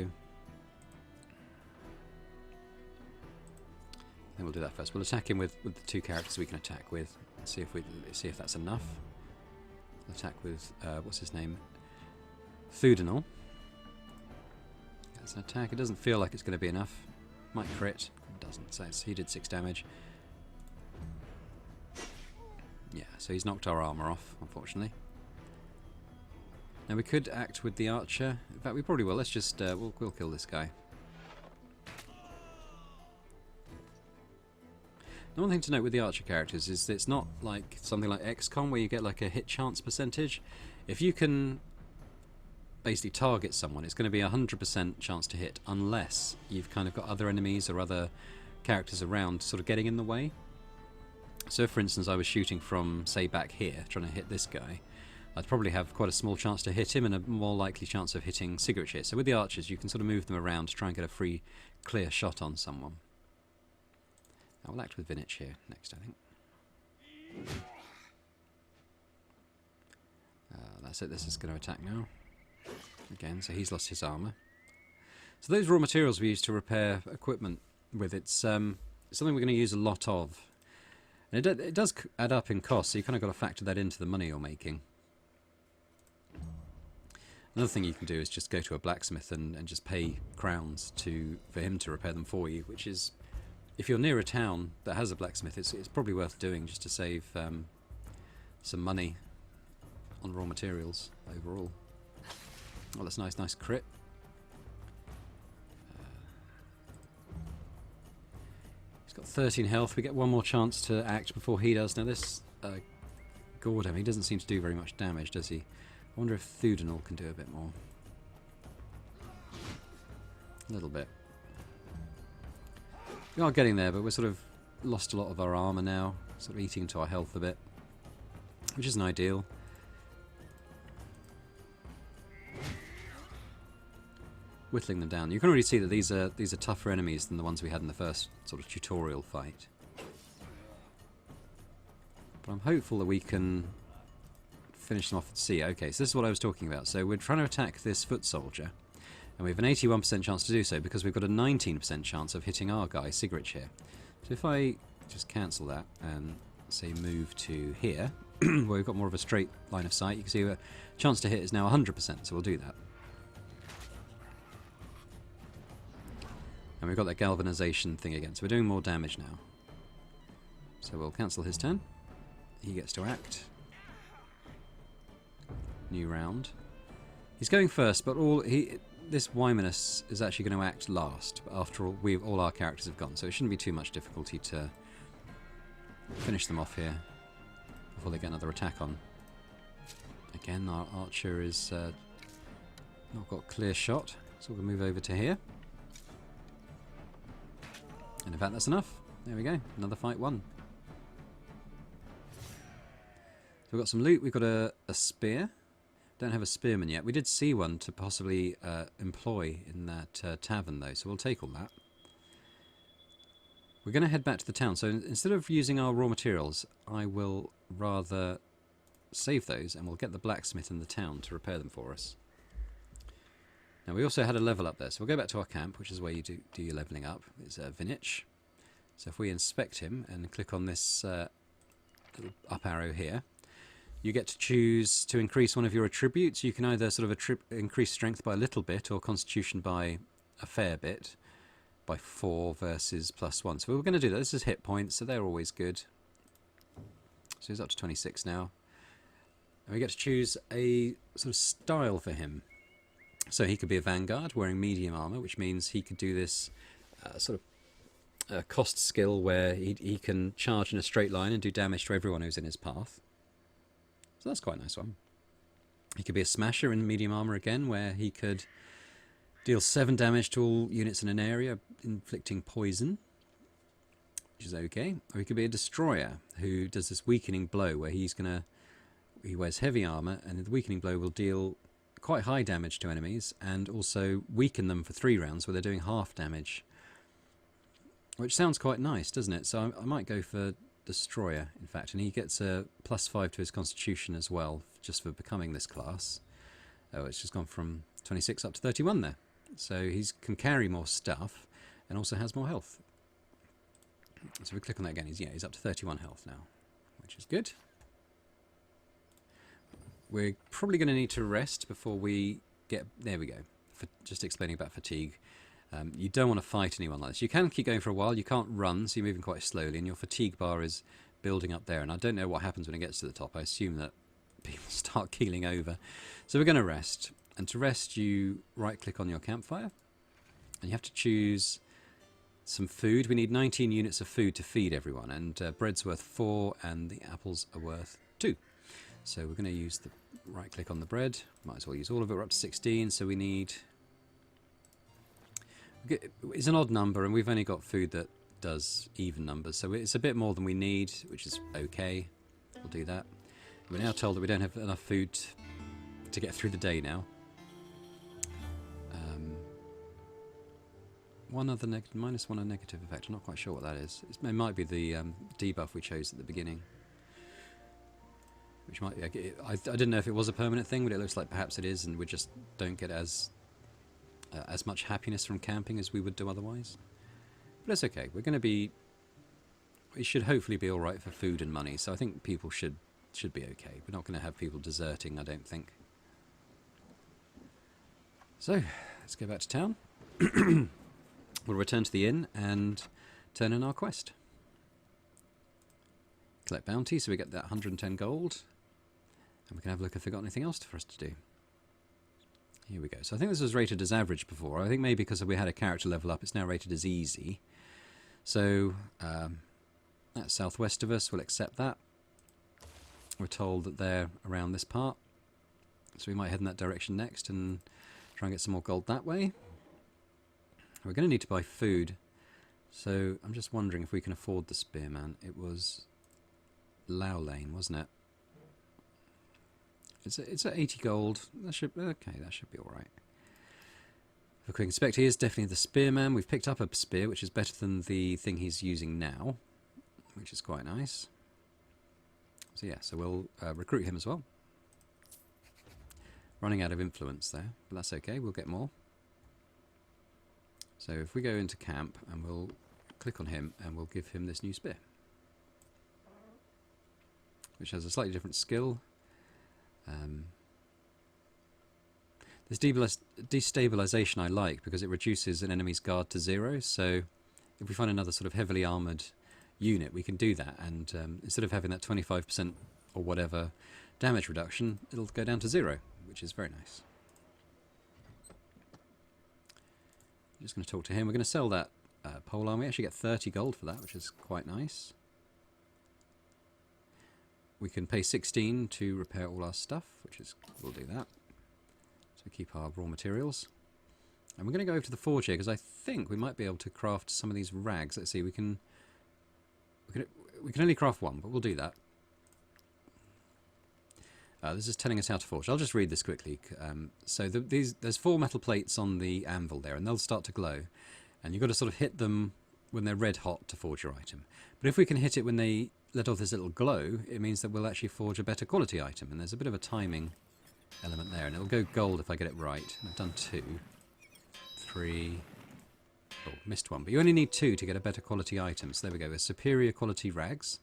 think we'll do that first. We'll attack him with the 2 characters we can attack with. See if that's enough. We'll attack with what's his name? Thudenal. That's an attack. It doesn't feel like it's going to be enough. Might crit. It doesn't. So he did 6 damage. Yeah, so he's knocked our armour off, unfortunately. Now we could act with the archer. In fact, we probably will. Let's just we'll kill this guy. The one thing to note with the archer characters is that it's not like something like XCOM where you get like a hit chance percentage. If you can basically target someone, it's going to be a 100% chance to hit unless you've kind of got other enemies or other characters around sort of getting in the way. So if, for instance, I was shooting from, say, back here, trying to hit this guy, I'd probably have quite a small chance to hit him and a more likely chance of hitting cigarette here. So with the archers, you can sort of move them around to try and get a free, clear shot on someone. I will act with Vinich here next, I think. That's it, this is going to attack now. Again, so he's lost his armour. So those raw materials we use to repair equipment with, it's something we're going to use a lot of. And it does add up in cost, so you kind of got to factor that into the money you're making. Another thing you can do is just go to a blacksmith and just pay crowns for him to repair them for you, which is, if you're near a town that has a blacksmith, it's probably worth doing just to save some money on raw materials overall. Oh, that's nice, nice crit. He's got 13 health. We get 1 more chance to act before he does. Now this Gordon, he doesn't seem to do very much damage, does he? I wonder if Thudenal can do a bit more. A little bit. We are getting there, but we're sort of lost a lot of our armour now, sort of eating into our health a bit, which isn't ideal. Whittling them down. You can already see that these are tougher enemies than the ones we had in the first sort of tutorial fight. But I'm hopeful that we can finish them off at sea. Okay, so this is what I was talking about. So we're trying to attack this foot soldier, and we have an 81% chance to do so because we've got a 19% chance of hitting our guy, Sigrid here. So if I just cancel that and say move to here, where we've got more of a straight line of sight, you can see a chance to hit is now 100%, so we'll do that. And we've got that galvanization thing again, so we're doing more damage now. So we'll cancel his turn. He gets to act. New round. He's going first, but this Wymanus is actually going to act last. But after all, all our characters have gone, so it shouldn't be too much difficulty to finish them off here before they get another attack on. Again, our archer is not got clear shot, so we'll move over to here. And in fact, that's enough. There we go. Another fight won. So we've got some loot. We've got a spear. Don't have a spearman yet. We did see one to possibly employ in that tavern, though, so we'll take all that. We're going to head back to the town. So instead of using our raw materials, I will rather save those, and we'll get the blacksmith in the town to repair them for us. Now, we also had a level up there, so we'll go back to our camp, which is where you do your leveling up. It's Vinich. So if we inspect him and click on this little up arrow here, you get to choose to increase one of your attributes. You can either sort of increase strength by a little bit or constitution by a fair bit, by 4 versus +1. So we're going to do that. This is hit points, so they're always good. So he's up to 26 now. And we get to choose a sort of style for him. So he could be a vanguard wearing medium armor, which means he could do this sort of cost skill where he can charge in a straight line and do damage to everyone who's in his path. So that's quite a nice one. He could be a smasher in medium armor again, where he could deal 7 damage to all units in an area, inflicting poison, which is okay. Or he could be a destroyer who does this weakening blow, where he wears heavy armor, and the weakening blow will deal quite high damage to enemies and also weaken them for 3 rounds where they're doing half damage, which sounds quite nice, doesn't it? So I might go for destroyer, in fact, and he gets a +5 to his constitution as well, just for becoming this class. Oh, it's just gone from 26 up to 31 there, so he can carry more stuff and also has more health. So we click on that again. He's up to 31 health now, which is good. We're probably going to need to rest before we get... There we go. Just explaining about fatigue. You don't want to fight anyone like this. You can keep going for a while. You can't run, so you're moving quite slowly, and your fatigue bar is building up there. And I don't know what happens when it gets to the top. I assume that people start keeling over. So we're going to rest. And to rest, you right-click on your campfire. And you have to choose some food. We need 19 units of food to feed everyone. And bread's worth 4, and the apples are worth 2. So we're going to use the right-click on the bread. Might as well use all of it. We're up to 16, so we need... It's an odd number, and we've only got food that does even numbers, so it's a bit more than we need, which is okay. We'll do that. We're now told that we don't have enough food to get through the day now. One other -1 negative effect. I'm not quite sure what that is. It might be the debuff we chose at the beginning. Which might be, I didn't know if it was a permanent thing, but it looks like perhaps it is, and we just don't get as much happiness from camping as we would do otherwise. But it's okay. We're going to be... It should hopefully be alright for food and money, so I think people should be okay. We're not going to have people deserting, I don't think. So, let's go back to town. We'll return to the inn and turn in our quest. Collect bounty, so we get that 110 gold. And we can have a look if they've got anything else for us to do. Here we go. So I think this was rated as average before. I think maybe because we had a character level up, it's now rated as easy. So that's southwest of us. We'll accept that. We're told that they're around this part. So we might head in that direction next and try and get some more gold that way. We're going to need to buy food. So I'm just wondering if we can afford the spearman. It was Lao Lane, wasn't it? It's at 80 gold. That should be alright. For quick inspect, he is definitely the spearman. We've picked up a spear, which is better than the thing he's using now, which is quite nice. So yeah, so we'll recruit him as well. Running out of influence there, but that's okay. We'll get more. So if we go into camp and we'll click on him and we'll give him this new spear, which has a slightly different skill. This destabilization I like because it reduces an enemy's guard to 0. So if we find another sort of heavily armoured unit, we can do that. And instead of having that 25% or whatever damage reduction, it'll go down to 0, which is very nice. I'm just going to talk to him. We're going to sell that pole arm. We actually get 30 gold for that, which is quite nice. We can pay 16 to repair all our stuff, which is, we'll do that. So we keep our raw materials. And we're going to go over to the forge here, because I think we might be able to craft some of these rags. Let's see, we can only craft one, but we'll do that. This is telling us how to forge. I'll just read this quickly. So there's 4 metal plates on the anvil there, and they'll start to glow. And you've got to sort of hit them when they're red hot to forge your item. But if we can hit it when they let off this little glow, it means that we'll actually forge a better quality item. And there's a bit of a timing element there. And it'll go gold if I get it right. And I've done 2, 3... Oh, missed one. But you only need 2 to get a better quality item. So there we go. There's superior quality rags,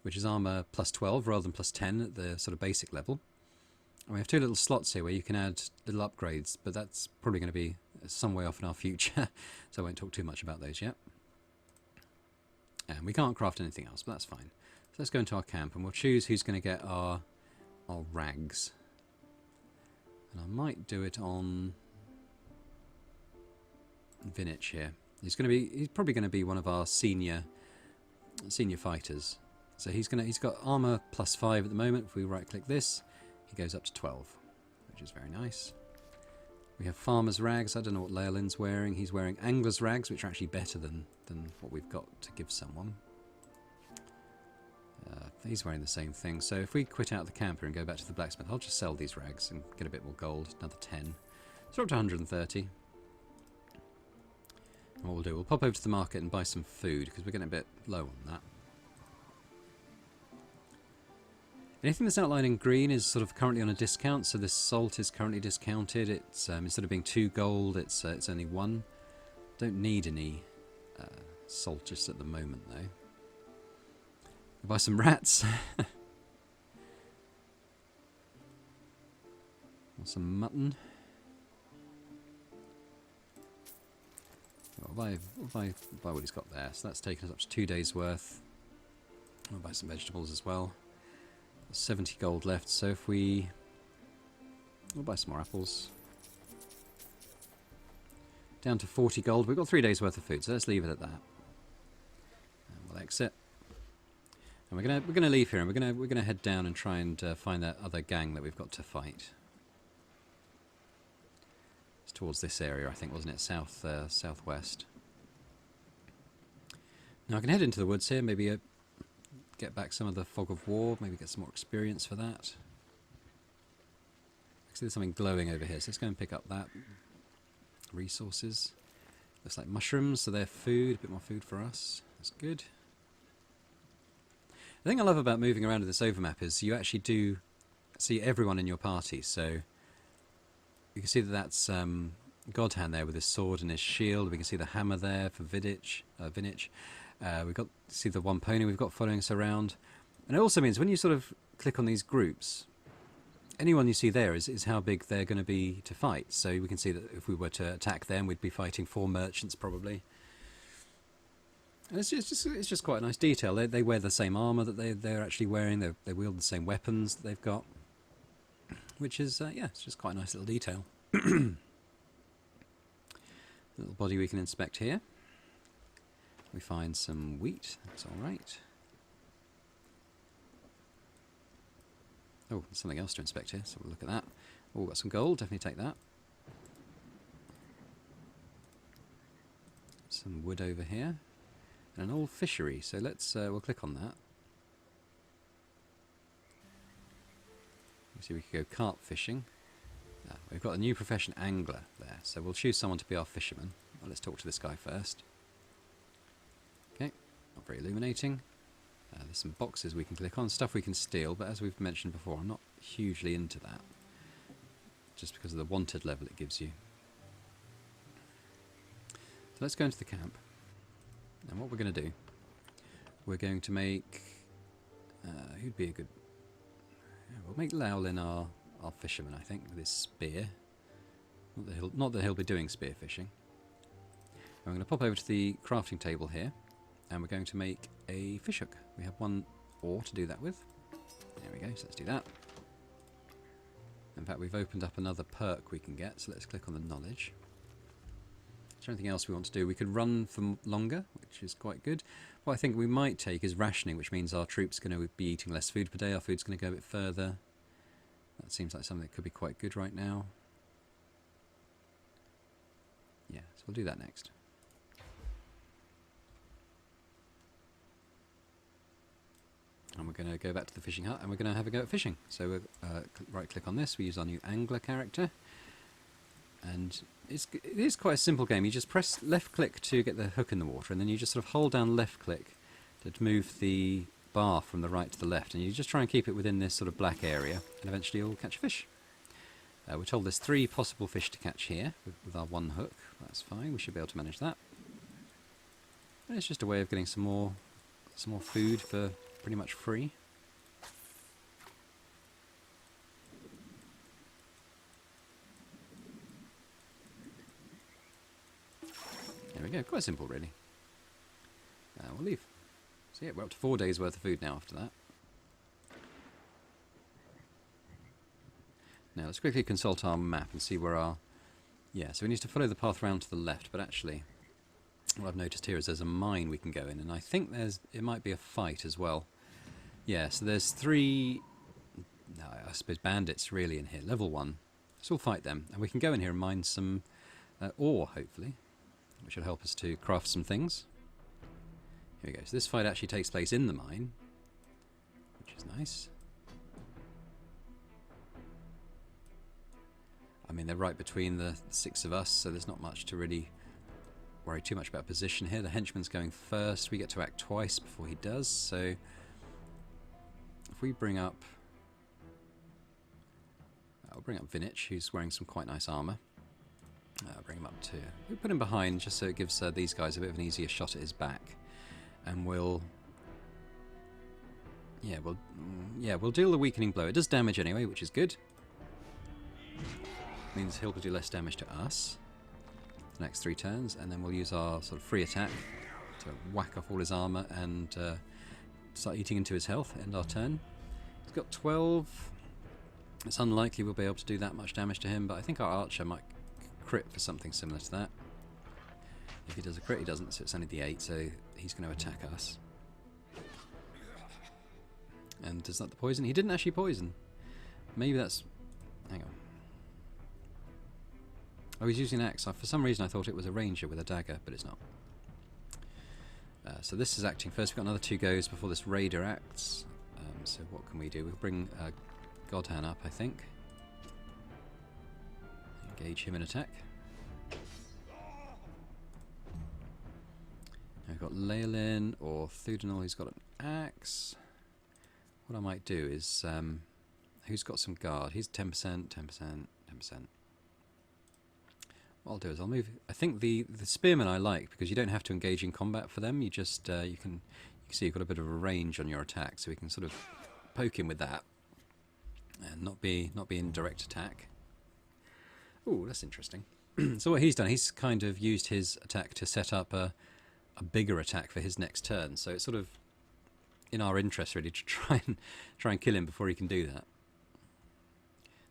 which is armor plus 12 rather than plus 10 at the sort of basic level. And we have 2 little slots here where you can add little upgrades, but that's probably going to be some way off in our future, so I won't talk too much about those yet. And we can't craft anything else, but that's fine. So let's go into our camp and we'll choose who's going to get our rags. And I might do it on Vinich here. He's probably going to be one of our senior fighters. So he's got armor plus 5 at the moment. If we right click this, he goes up to 12, which is very nice. We have farmer's rags. I don't know what Leolin's wearing. He's wearing angler's rags, which are actually better than what we've got to give someone. He's wearing the same thing. So if we quit out the camper and go back to the blacksmith, I'll just sell these rags and get a bit more gold. Another 10. So we're up to 130. And what we'll do, we'll pop over to the market and buy some food because we're getting a bit low on that. Anything that's outlined in green is sort of currently on a discount, so this salt is currently discounted. It's instead of being 2 gold, it's only 1. Don't need any salt just at the moment, though. We'll buy some rats. Or some mutton. We'll buy what he's got there. So that's taken us up to 2 days' worth. We'll buy some vegetables as well. 70 gold left, so if we'll buy some more apples. Down to 40 gold. We've got 3 days worth of food, so let's leave it at that. And we'll exit. And we're gonna leave here, and we're gonna head down and try and find that other gang that we've got to fight. It's towards this area, I think, wasn't it? Southwest. Now I can head into the woods here, maybe get back some of the fog of war, maybe get some more experience for that. Actually, there's something glowing over here, so let's go and pick up that. Resources. Looks like mushrooms, so they're food, a bit more food for us. That's good. The thing I love about moving around in this overmap is you actually do see everyone in your party, so you can see that that's Godhand there with his sword and his shield. We can see the hammer there for Vinich. We've got see the one pony we've got following us around. And it also means when you sort of click on these groups, anyone you see there is how big they're going to be to fight. So we can see that if we were to attack them, we'd be fighting 4 merchants probably. And it's just quite a nice detail. They wear the same armour that they're actually wearing. They wield the same weapons that they've got. Which is, yeah, it's just quite a nice little detail. Little body we can inspect here. We find some wheat, that's alright. Oh, there's something else to inspect here, so we'll look at that. Oh, we've got some gold, definitely take that. Some wood over here. And an old fishery, so let's, we'll click on that. See, we could go carp fishing. We've got a new profession, angler, there, so we'll choose someone to be our fisherman. Well, let's talk to this guy first. Okay, not very illuminating. There's some boxes we can click on, stuff we can steal, but as we've mentioned before, I'm not hugely into that. Just because of the wanted level it gives you. So let's go into the camp. And what we're going to do, we're going to make... who'd be a good... We'll make Laolin our fisherman, I think, with his spear. Not that he'll be doing spearfishing. I'm going to pop over to the crafting table here, and we're going to make a fishhook. We have one ore to do that with. There we go, so let's do that. In fact, we've opened up another perk we can get, so let's click on the knowledge. Is there anything else we want to do? We could run for longer, which is quite good. What I think we might take is rationing, which means our troops are going to be eating less food per day. Our food's going to go a bit further. That seems like something that could be quite good right now. Yeah, so we'll do that next. And we're going to go back to the fishing hut and we're going to have a go at fishing. So we'll right click on this, we use our new angler character. And it is quite a simple game. You just press left click to get the hook in the water, and then you just sort of hold down left click to move the bar from the right to the left, and you just try and keep it within this sort of black area, and eventually you'll catch a fish. We're told there's 3 possible fish to catch here with our one hook. That's fine, we should be able to manage that. And it's just a way of getting some more food for pretty much free. There we go, quite simple really. We'll leave. So yeah, we're up to 4 days worth of food now after that. Now let's quickly consult our map and see where our... Yeah, so we need to follow the path round to the left, but actually what I've noticed here is there's a mine we can go in, and I think it might be a fight as well. Yeah, so there's 3... No, I suppose bandits really in here, level 1. So we'll fight them, and we can go in here and mine some ore, hopefully, which will help us to craft some things. Here we go. So this fight actually takes place in the mine, which is nice. I mean, they're right between the 6 of us, so there's not much to really worry too much about position here. The henchman's going first. We get to act twice before he does, so if we bring up... I'll bring up Vinich, who's wearing some quite nice armour. Bring him up too. We'll put him behind just so it gives these guys a bit of an easier shot at his back, and we'll deal the weakening blow. It does damage anyway, which is good. Means he'll do less damage to us the next 3 turns, and then we'll use our sort of free attack to whack off all his armour and start eating into his health. End our turn. He's got 12. It's unlikely we'll be able to do that much damage to him, but I think our archer might crit for something similar to that. If he does a crit, he doesn't, so it's only the 8, so he's going to attack us. And is that the poison? He didn't actually poison. Maybe that's... Hang on. Oh, he's using an axe. For some reason I thought it was a ranger with a dagger, but it's not. So this is acting first. We've got another 2 goes before this raider acts. So what can we do? We'll bring Godhan up, I think. Engage him in attack. Now we've got Leolin or Thudanol who's got an axe. What I might do is... who's got some guard? He's 10%, 10%, 10%. What I'll do is I'll move... I think the spearmen I like, because you don't have to engage in combat for them. You just... you can see you've got a bit of a range on your attack, so we can sort of poke him with that. And not be in direct attack. Ooh, that's interesting. So what he's done, he's kind of used his attack to set up a bigger attack for his next turn. So it's sort of in our interest really to try and kill him before he can do that.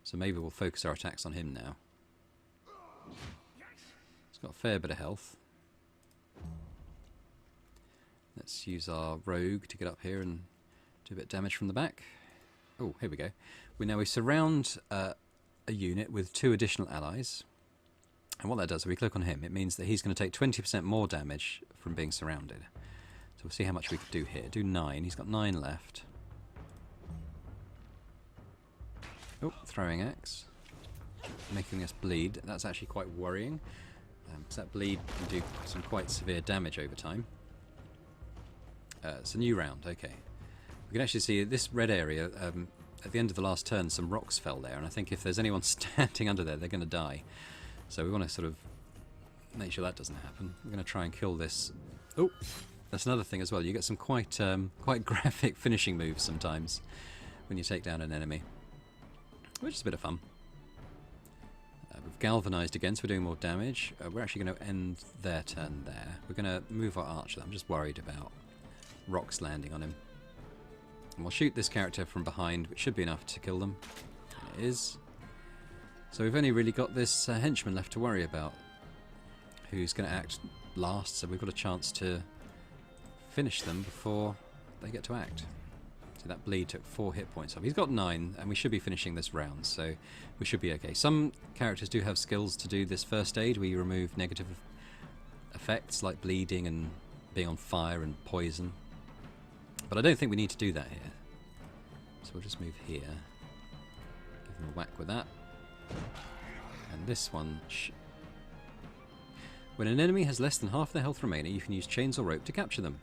So maybe we'll focus our attacks on him now. He's got a fair bit of health. Let's use our rogue to get up here and do a bit of damage from the back. Oh, here we go. We surround a unit with 2 additional allies, and what that does, if we click on him, it means that he's going to take 20% more damage from being surrounded. So we'll see how much we can do here. Do 9. He's got 9 left. Oh, throwing axe, making us bleed. That's actually quite worrying, because that bleed can do some quite severe damage over time. It's a new round. Okay, we can actually see this red area. At the end of the last turn, some rocks fell there, and I think if there's anyone standing under there, they're going to die. So we want to sort of make sure that doesn't happen. We're going to try and kill this. Oh, that's another thing as well. You get some quite graphic finishing moves sometimes when you take down an enemy, which is a bit of fun. We've galvanised again, so we're doing more damage. We're actually going to end their turn there. We're going to move our archer. I'm just worried about rocks landing on him. And we'll shoot this character from behind, which should be enough to kill them. And it is. So we've only really got this henchman left to worry about, who's going to act last, so we've got a chance to finish them before they get to act. So that bleed took 4 hit points off. He's got 9, and we should be finishing this round, so we should be okay. Some characters do have skills to do this first aid, where you remove negative effects like bleeding and being on fire and poison. But I don't think we need to do that here. So we'll just move here. Give them a whack with that. And this one... When an enemy has less than half their health remaining, you can use chains or rope to capture them.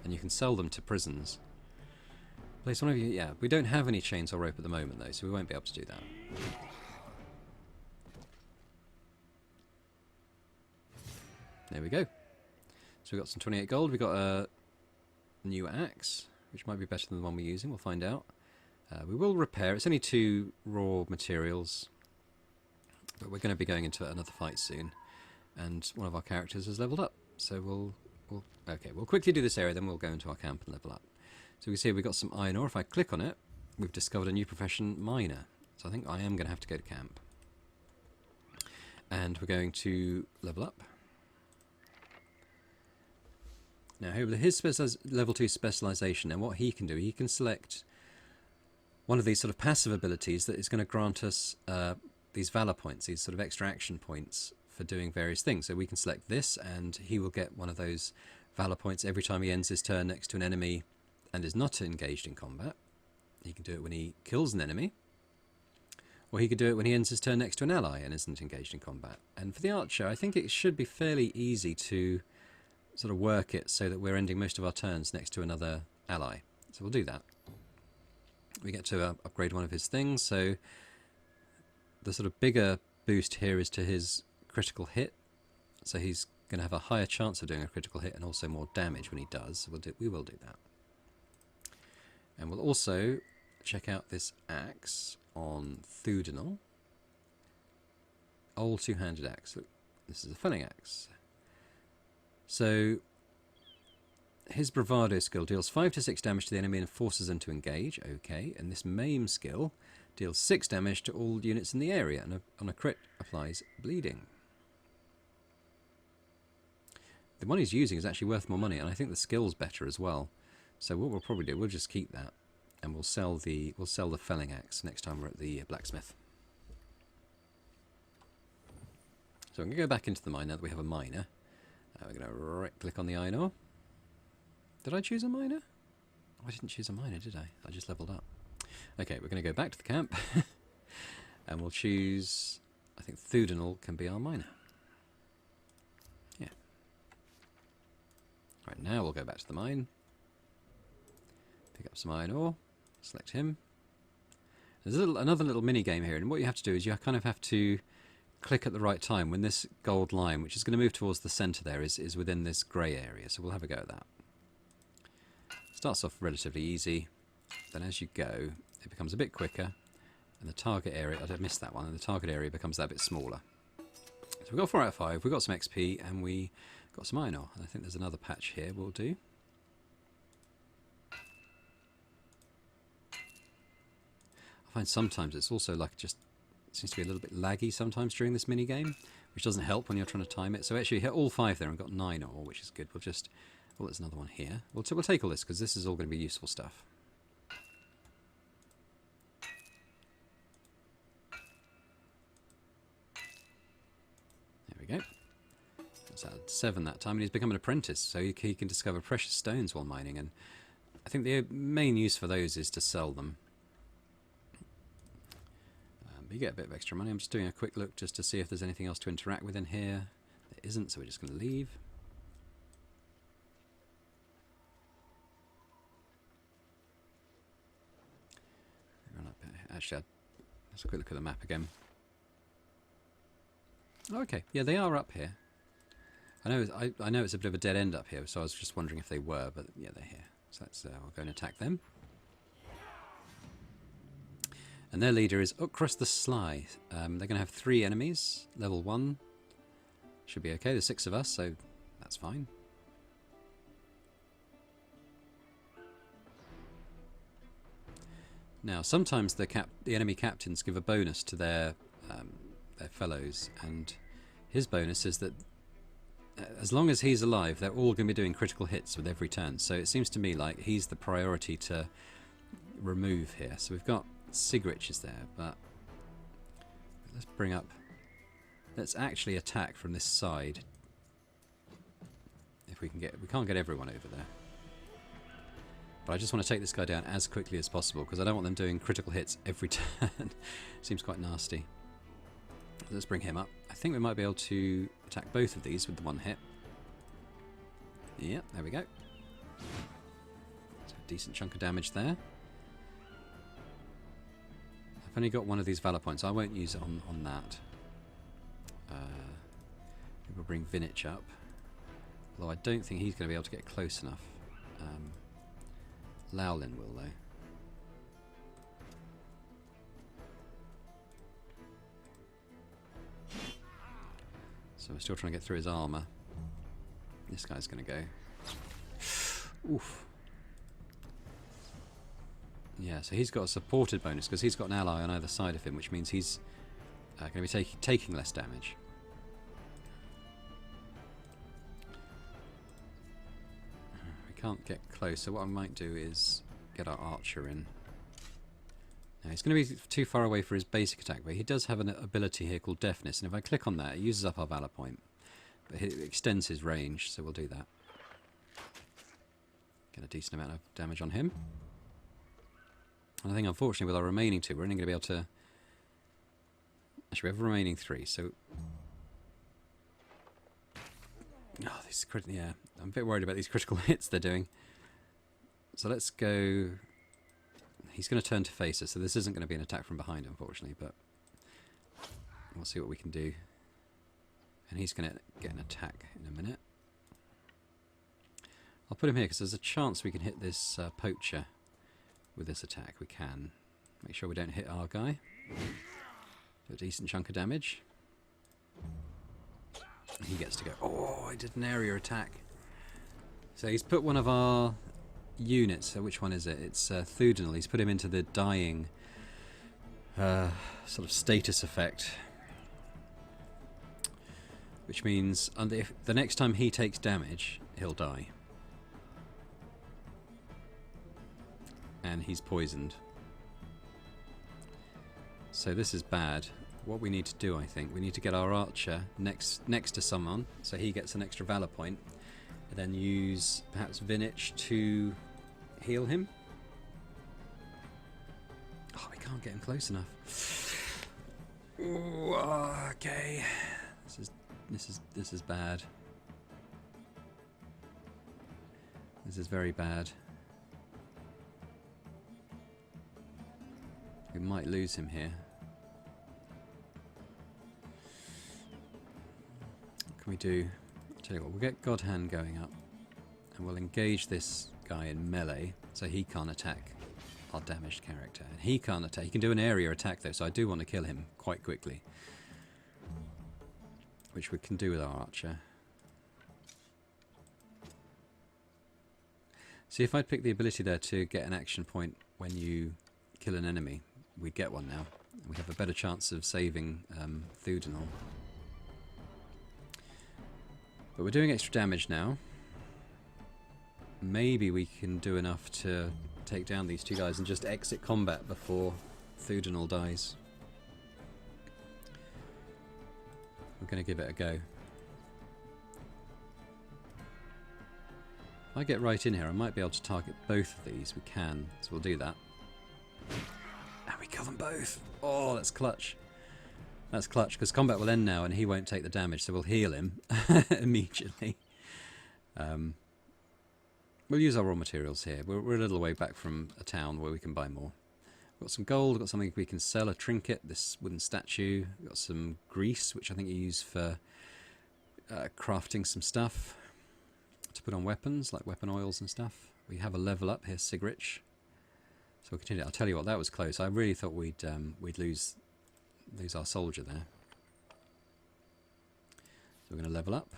And you can sell them to prisons. Place one of you... Yeah, we don't have any chains or rope at the moment, though, so we won't be able to do that. There we go. So we've got some 28 gold. We've got a new axe, which might be better than the one we're using. We'll find out. We will repair. It's only 2 raw materials. But we're going to be going into another fight soon. And one of our characters has leveled up. So we'll quickly do this area, then we'll go into our camp and level up. So we see we've got some iron ore. If I click on it, we've discovered a new profession, miner. So I think I am going to have to go to camp. And we're going to level up. Now, his level 2 specialisation, and what he can do, he can select one of these sort of passive abilities that is going to grant us these valor points, these sort of extra action points for doing various things. So we can select this, and he will get one of those valor points every time he ends his turn next to an enemy and is not engaged in combat. He can do it when he kills an enemy, or he could do it when he ends his turn next to an ally and isn't engaged in combat. And for the archer, I think it should be fairly easy to sort of work it so that we're ending most of our turns next to another ally. So we'll do that. We get to upgrade one of his things, so the sort of bigger boost here is to his critical hit. So he's going to have a higher chance of doing a critical hit and also more damage when he does. So we will do that. And we'll also check out this axe on Thudinal. Old two-handed axe. Look, this is a felling axe. So his bravado skill deals 5 to 6 damage to the enemy and forces them to engage. Okay. And this maim skill deals 6 damage to all units in the area, and on a crit applies bleeding. The one he's using is actually worth more money, and I think the skill's better as well. So what we'll probably do, we'll just keep that, and we'll sell the felling axe next time we're at the blacksmith. So I'm going to go back into the mine now that we have a miner. We're going to right-click on the iron ore. Did I choose a miner? Oh, I didn't choose a miner, did I? I just leveled up. Okay, we're going to go back to the camp, and we'll choose... I think Thudinal can be our miner. Yeah. Right, now we'll go back to the mine. Pick up some iron ore. Select him. There's another little mini game here, and what you have to do is you kind of have to click at the right time when this gold line, which is going to move towards the centre there, is within this grey area. So we'll have a go at that. Starts off relatively easy. Then as you go, it becomes a bit quicker, and the target area, I missed that one, and the target area becomes that bit smaller. So we've got 4 out of 5, we've got some XP, and we got some iron ore, and I think there's another patch here we'll do. I find sometimes it's also like just seems to be a little bit laggy sometimes during this mini game, which doesn't help when you're trying to time it. So actually hit all 5 there and got 9 ore, which is good. We'll just... Oh, there's another one here. We'll take all this, because this is all going to be useful stuff. There we go. That's added 7 that time, and he's become an apprentice, so he can discover precious stones while mining, and I think the main use for those is to sell them. But you get a bit of extra money. I'm just doing a quick look just to see if there's anything else to interact with in here. There isn't, so we're just going to leave. Actually, let's have a quick look at the map again. Okay, yeah, they are up here. I know it's a bit of a dead end up here, so I was just wondering if they were, but yeah, they're here. So let's we'll go and attack them. And their leader is Ukras the Sly. They're going to have 3 enemies, level 1. Should be okay, there's 6 of us, so that's fine. Now, sometimes the enemy captains give a bonus to their fellows, and his bonus is that as long as he's alive, they're all going to be doing critical hits with every turn. So it seems to me like he's the priority to remove here. So we've got Sigrich is there, but let's bring up... Let's actually attack from this side. If we can get... We can't get everyone over there. But I just want to take this guy down as quickly as possible, because I don't want them doing critical hits every turn. Seems quite nasty. Let's bring him up. I think we might be able to attack both of these with the 1 hit. Yep, there we go. So a decent chunk of damage there. I've only got 1 of these Valor points. I won't use it on that. We'll bring Vinich up. Although I don't think he's going to be able to get close enough. Laolin will, though. So we're still trying to get through his armour. This guy's going to go. Oof. Yeah, so he's got a supported bonus because he's got an ally on either side of him, which means he's going to be taking less damage. We can't get close, so what I might do is get our archer in. Now he's going to be too far away for his basic attack, but he does have an ability here called Deafness, and if I click on that, it uses up our Valor point. But it extends his range, so we'll do that. Get a decent amount of damage on him. And I think, unfortunately, with our remaining 2, we're only going to be able to... Actually, we have a remaining 3, so... Oh, these yeah, I'm a bit worried about these critical hits they're doing. So let's go... He's going to turn to face us, so this isn't going to be an attack from behind, unfortunately, but we'll see what we can do. And he's going to get an attack in a minute. I'll put him here because there's a chance we can hit this poacher with this attack. We can. Make sure we don't hit our guy. Do a decent chunk of damage. He gets to go. Oh, I did an area attack. So he's put one of our units. So which one is it? It's Thudinal. He's put him into the dying sort of status effect. Which means if the next time he takes damage, he'll die. And he's poisoned. So this is bad. What we need to do, I think, we need to get our archer next to someone, so he gets an extra Valor point, and then use perhaps Vinich to heal him. Oh, we can't get him close enough. Ooh, okay, this is bad. This is very bad. We might lose him here. What can we do? I'll tell you what, we'll get God Hand going up and we'll engage this guy in melee so he can't attack our damaged character. And he can't attack. He can do an area attack though, so I do want to kill him quite quickly. Which we can do with our archer. See, if I'd picked the ability there to get an action point when you kill an enemy, we'd get one now. We have a better chance of saving Thudinal. But we're doing extra damage now. Maybe we can do enough to take down these 2 guys and just exit combat before Thudinal dies. We're going to give it a go. If I get right in here, I might be able to target both of these. We can, so we'll do that. And we kill them both. Oh, that's clutch. That's clutch, because combat will end now and he won't take the damage, so we'll heal him immediately. We'll use our raw materials here. We're a little way back from a town where we can buy more. We've got some gold, we've got something we can sell, a trinket, this wooden statue. We've got some grease, which I think you use for crafting some stuff to put on weapons, like weapon oils and stuff. We have a level up here, Sigrich. So we'll continue. I'll tell you what, that was close. I really thought we'd lose our soldier there. So we're going to level up.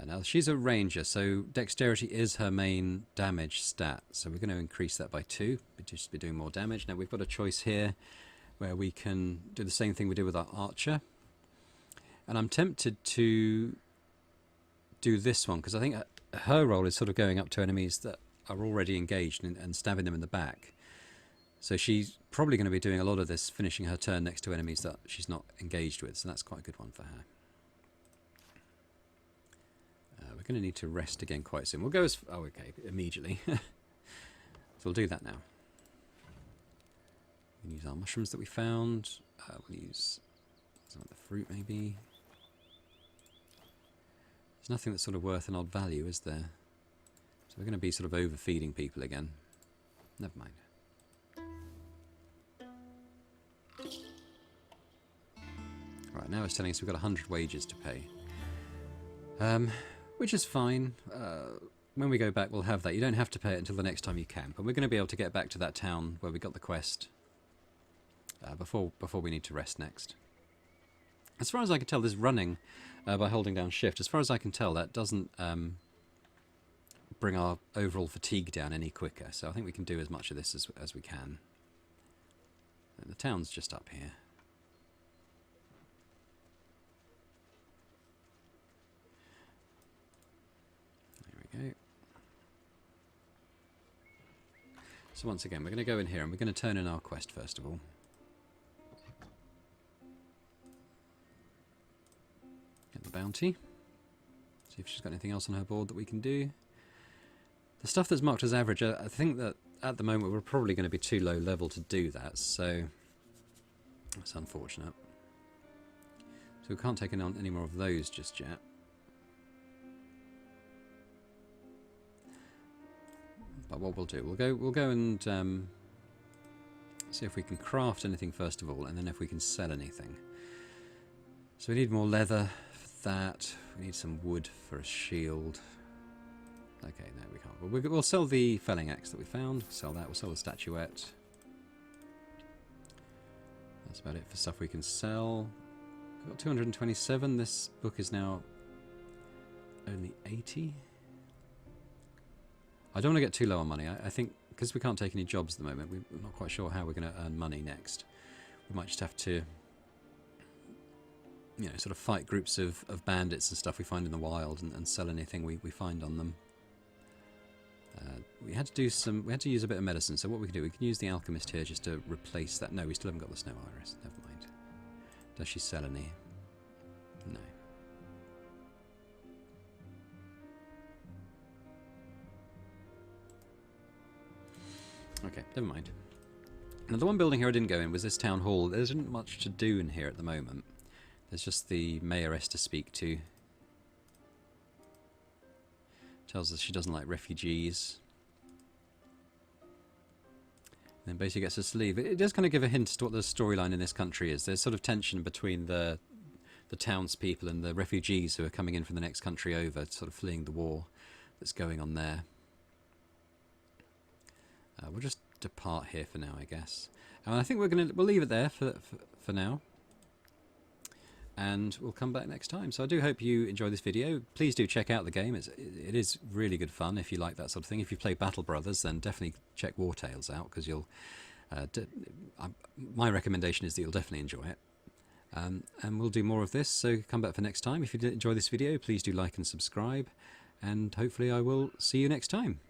Now she's a ranger, so dexterity is her main damage stat. So we're going to increase that by 2. We'll just be doing more damage. Now we've got a choice here where we can do the same thing we did with our archer. And I'm tempted to do this one, because I think her role is sort of going up to enemies that are already engaged and stabbing them in the back. So she's probably going to be doing a lot of this, finishing her turn next to enemies that she's not engaged with. So that's quite a good one for her. We're going to need to rest again quite soon. We'll go as... Oh, okay, immediately. So we'll do that now. We'll use our mushrooms that we found. We'll use some of the fruit, maybe. There's nothing that's sort of worth an odd value, is there? So we're going to be sort of overfeeding people again. Never mind. Right, now it's telling us we've got 100 wages to pay. Which is fine. When we go back, we'll have that. You don't have to pay it until the next time you camp. And we're going to be able to get back to that town where we got the quest before we need to rest next. As far as I can tell, this running by holding down shift, as far as I can tell, that doesn't bring our overall fatigue down any quicker. So I think we can do as much of this as we can. And the town's just up here. There we go. So once again, we're going to go in here and we're going to turn in our quest first of all. Get the bounty. See if she's got anything else on her board that we can do. The stuff that's marked as average, I think that at the moment we're probably going to be too low level to do that, so that's unfortunate. So we can't take on any more of those just yet. But what we'll do, we'll go and see if we can craft anything first of all, and then if we can sell anything. So we need more leather for that. We need some wood for a shield. Okay, no, we can't. We'll sell the felling axe that we found. Sell that. We'll sell the statuette. That's about it for stuff we can sell. We've got 227. This book is now only 80. I don't want to get too low on money. I think because we can't take any jobs at the moment, we're not quite sure how we're going to earn money next. We might just have to, you know, sort of fight groups of bandits and stuff we find in the wild and sell anything we find on them. We had to use a bit of medicine, so what we can do, we can use the alchemist here just to replace that. No, we still haven't got the snow iris. Never mind. Does she sell any? No. Okay, never mind. Now the one building here I didn't go in was this town hall. There isn't much to do in here at the moment. There's just the mayoress to speak to. Tells us she doesn't like refugees. And then basically gets us to leave. It does kind of give a hint as to what the storyline in this country is. There's sort of tension between the townspeople and the refugees who are coming in from the next country over, sort of fleeing the war that's going on there. We'll just depart here for now, I guess. And I think we'll leave it there for now. And we'll come back next time. So I do hope you enjoy this video. Please do check out the game. It is really good fun if you like that sort of thing. If you play Battle Brothers, then definitely check Wartales out, because you'll... my recommendation is that you'll definitely enjoy it. And we'll do more of this, so come back for next time. If you did enjoy this video, please do like and subscribe. And hopefully I will see you next time.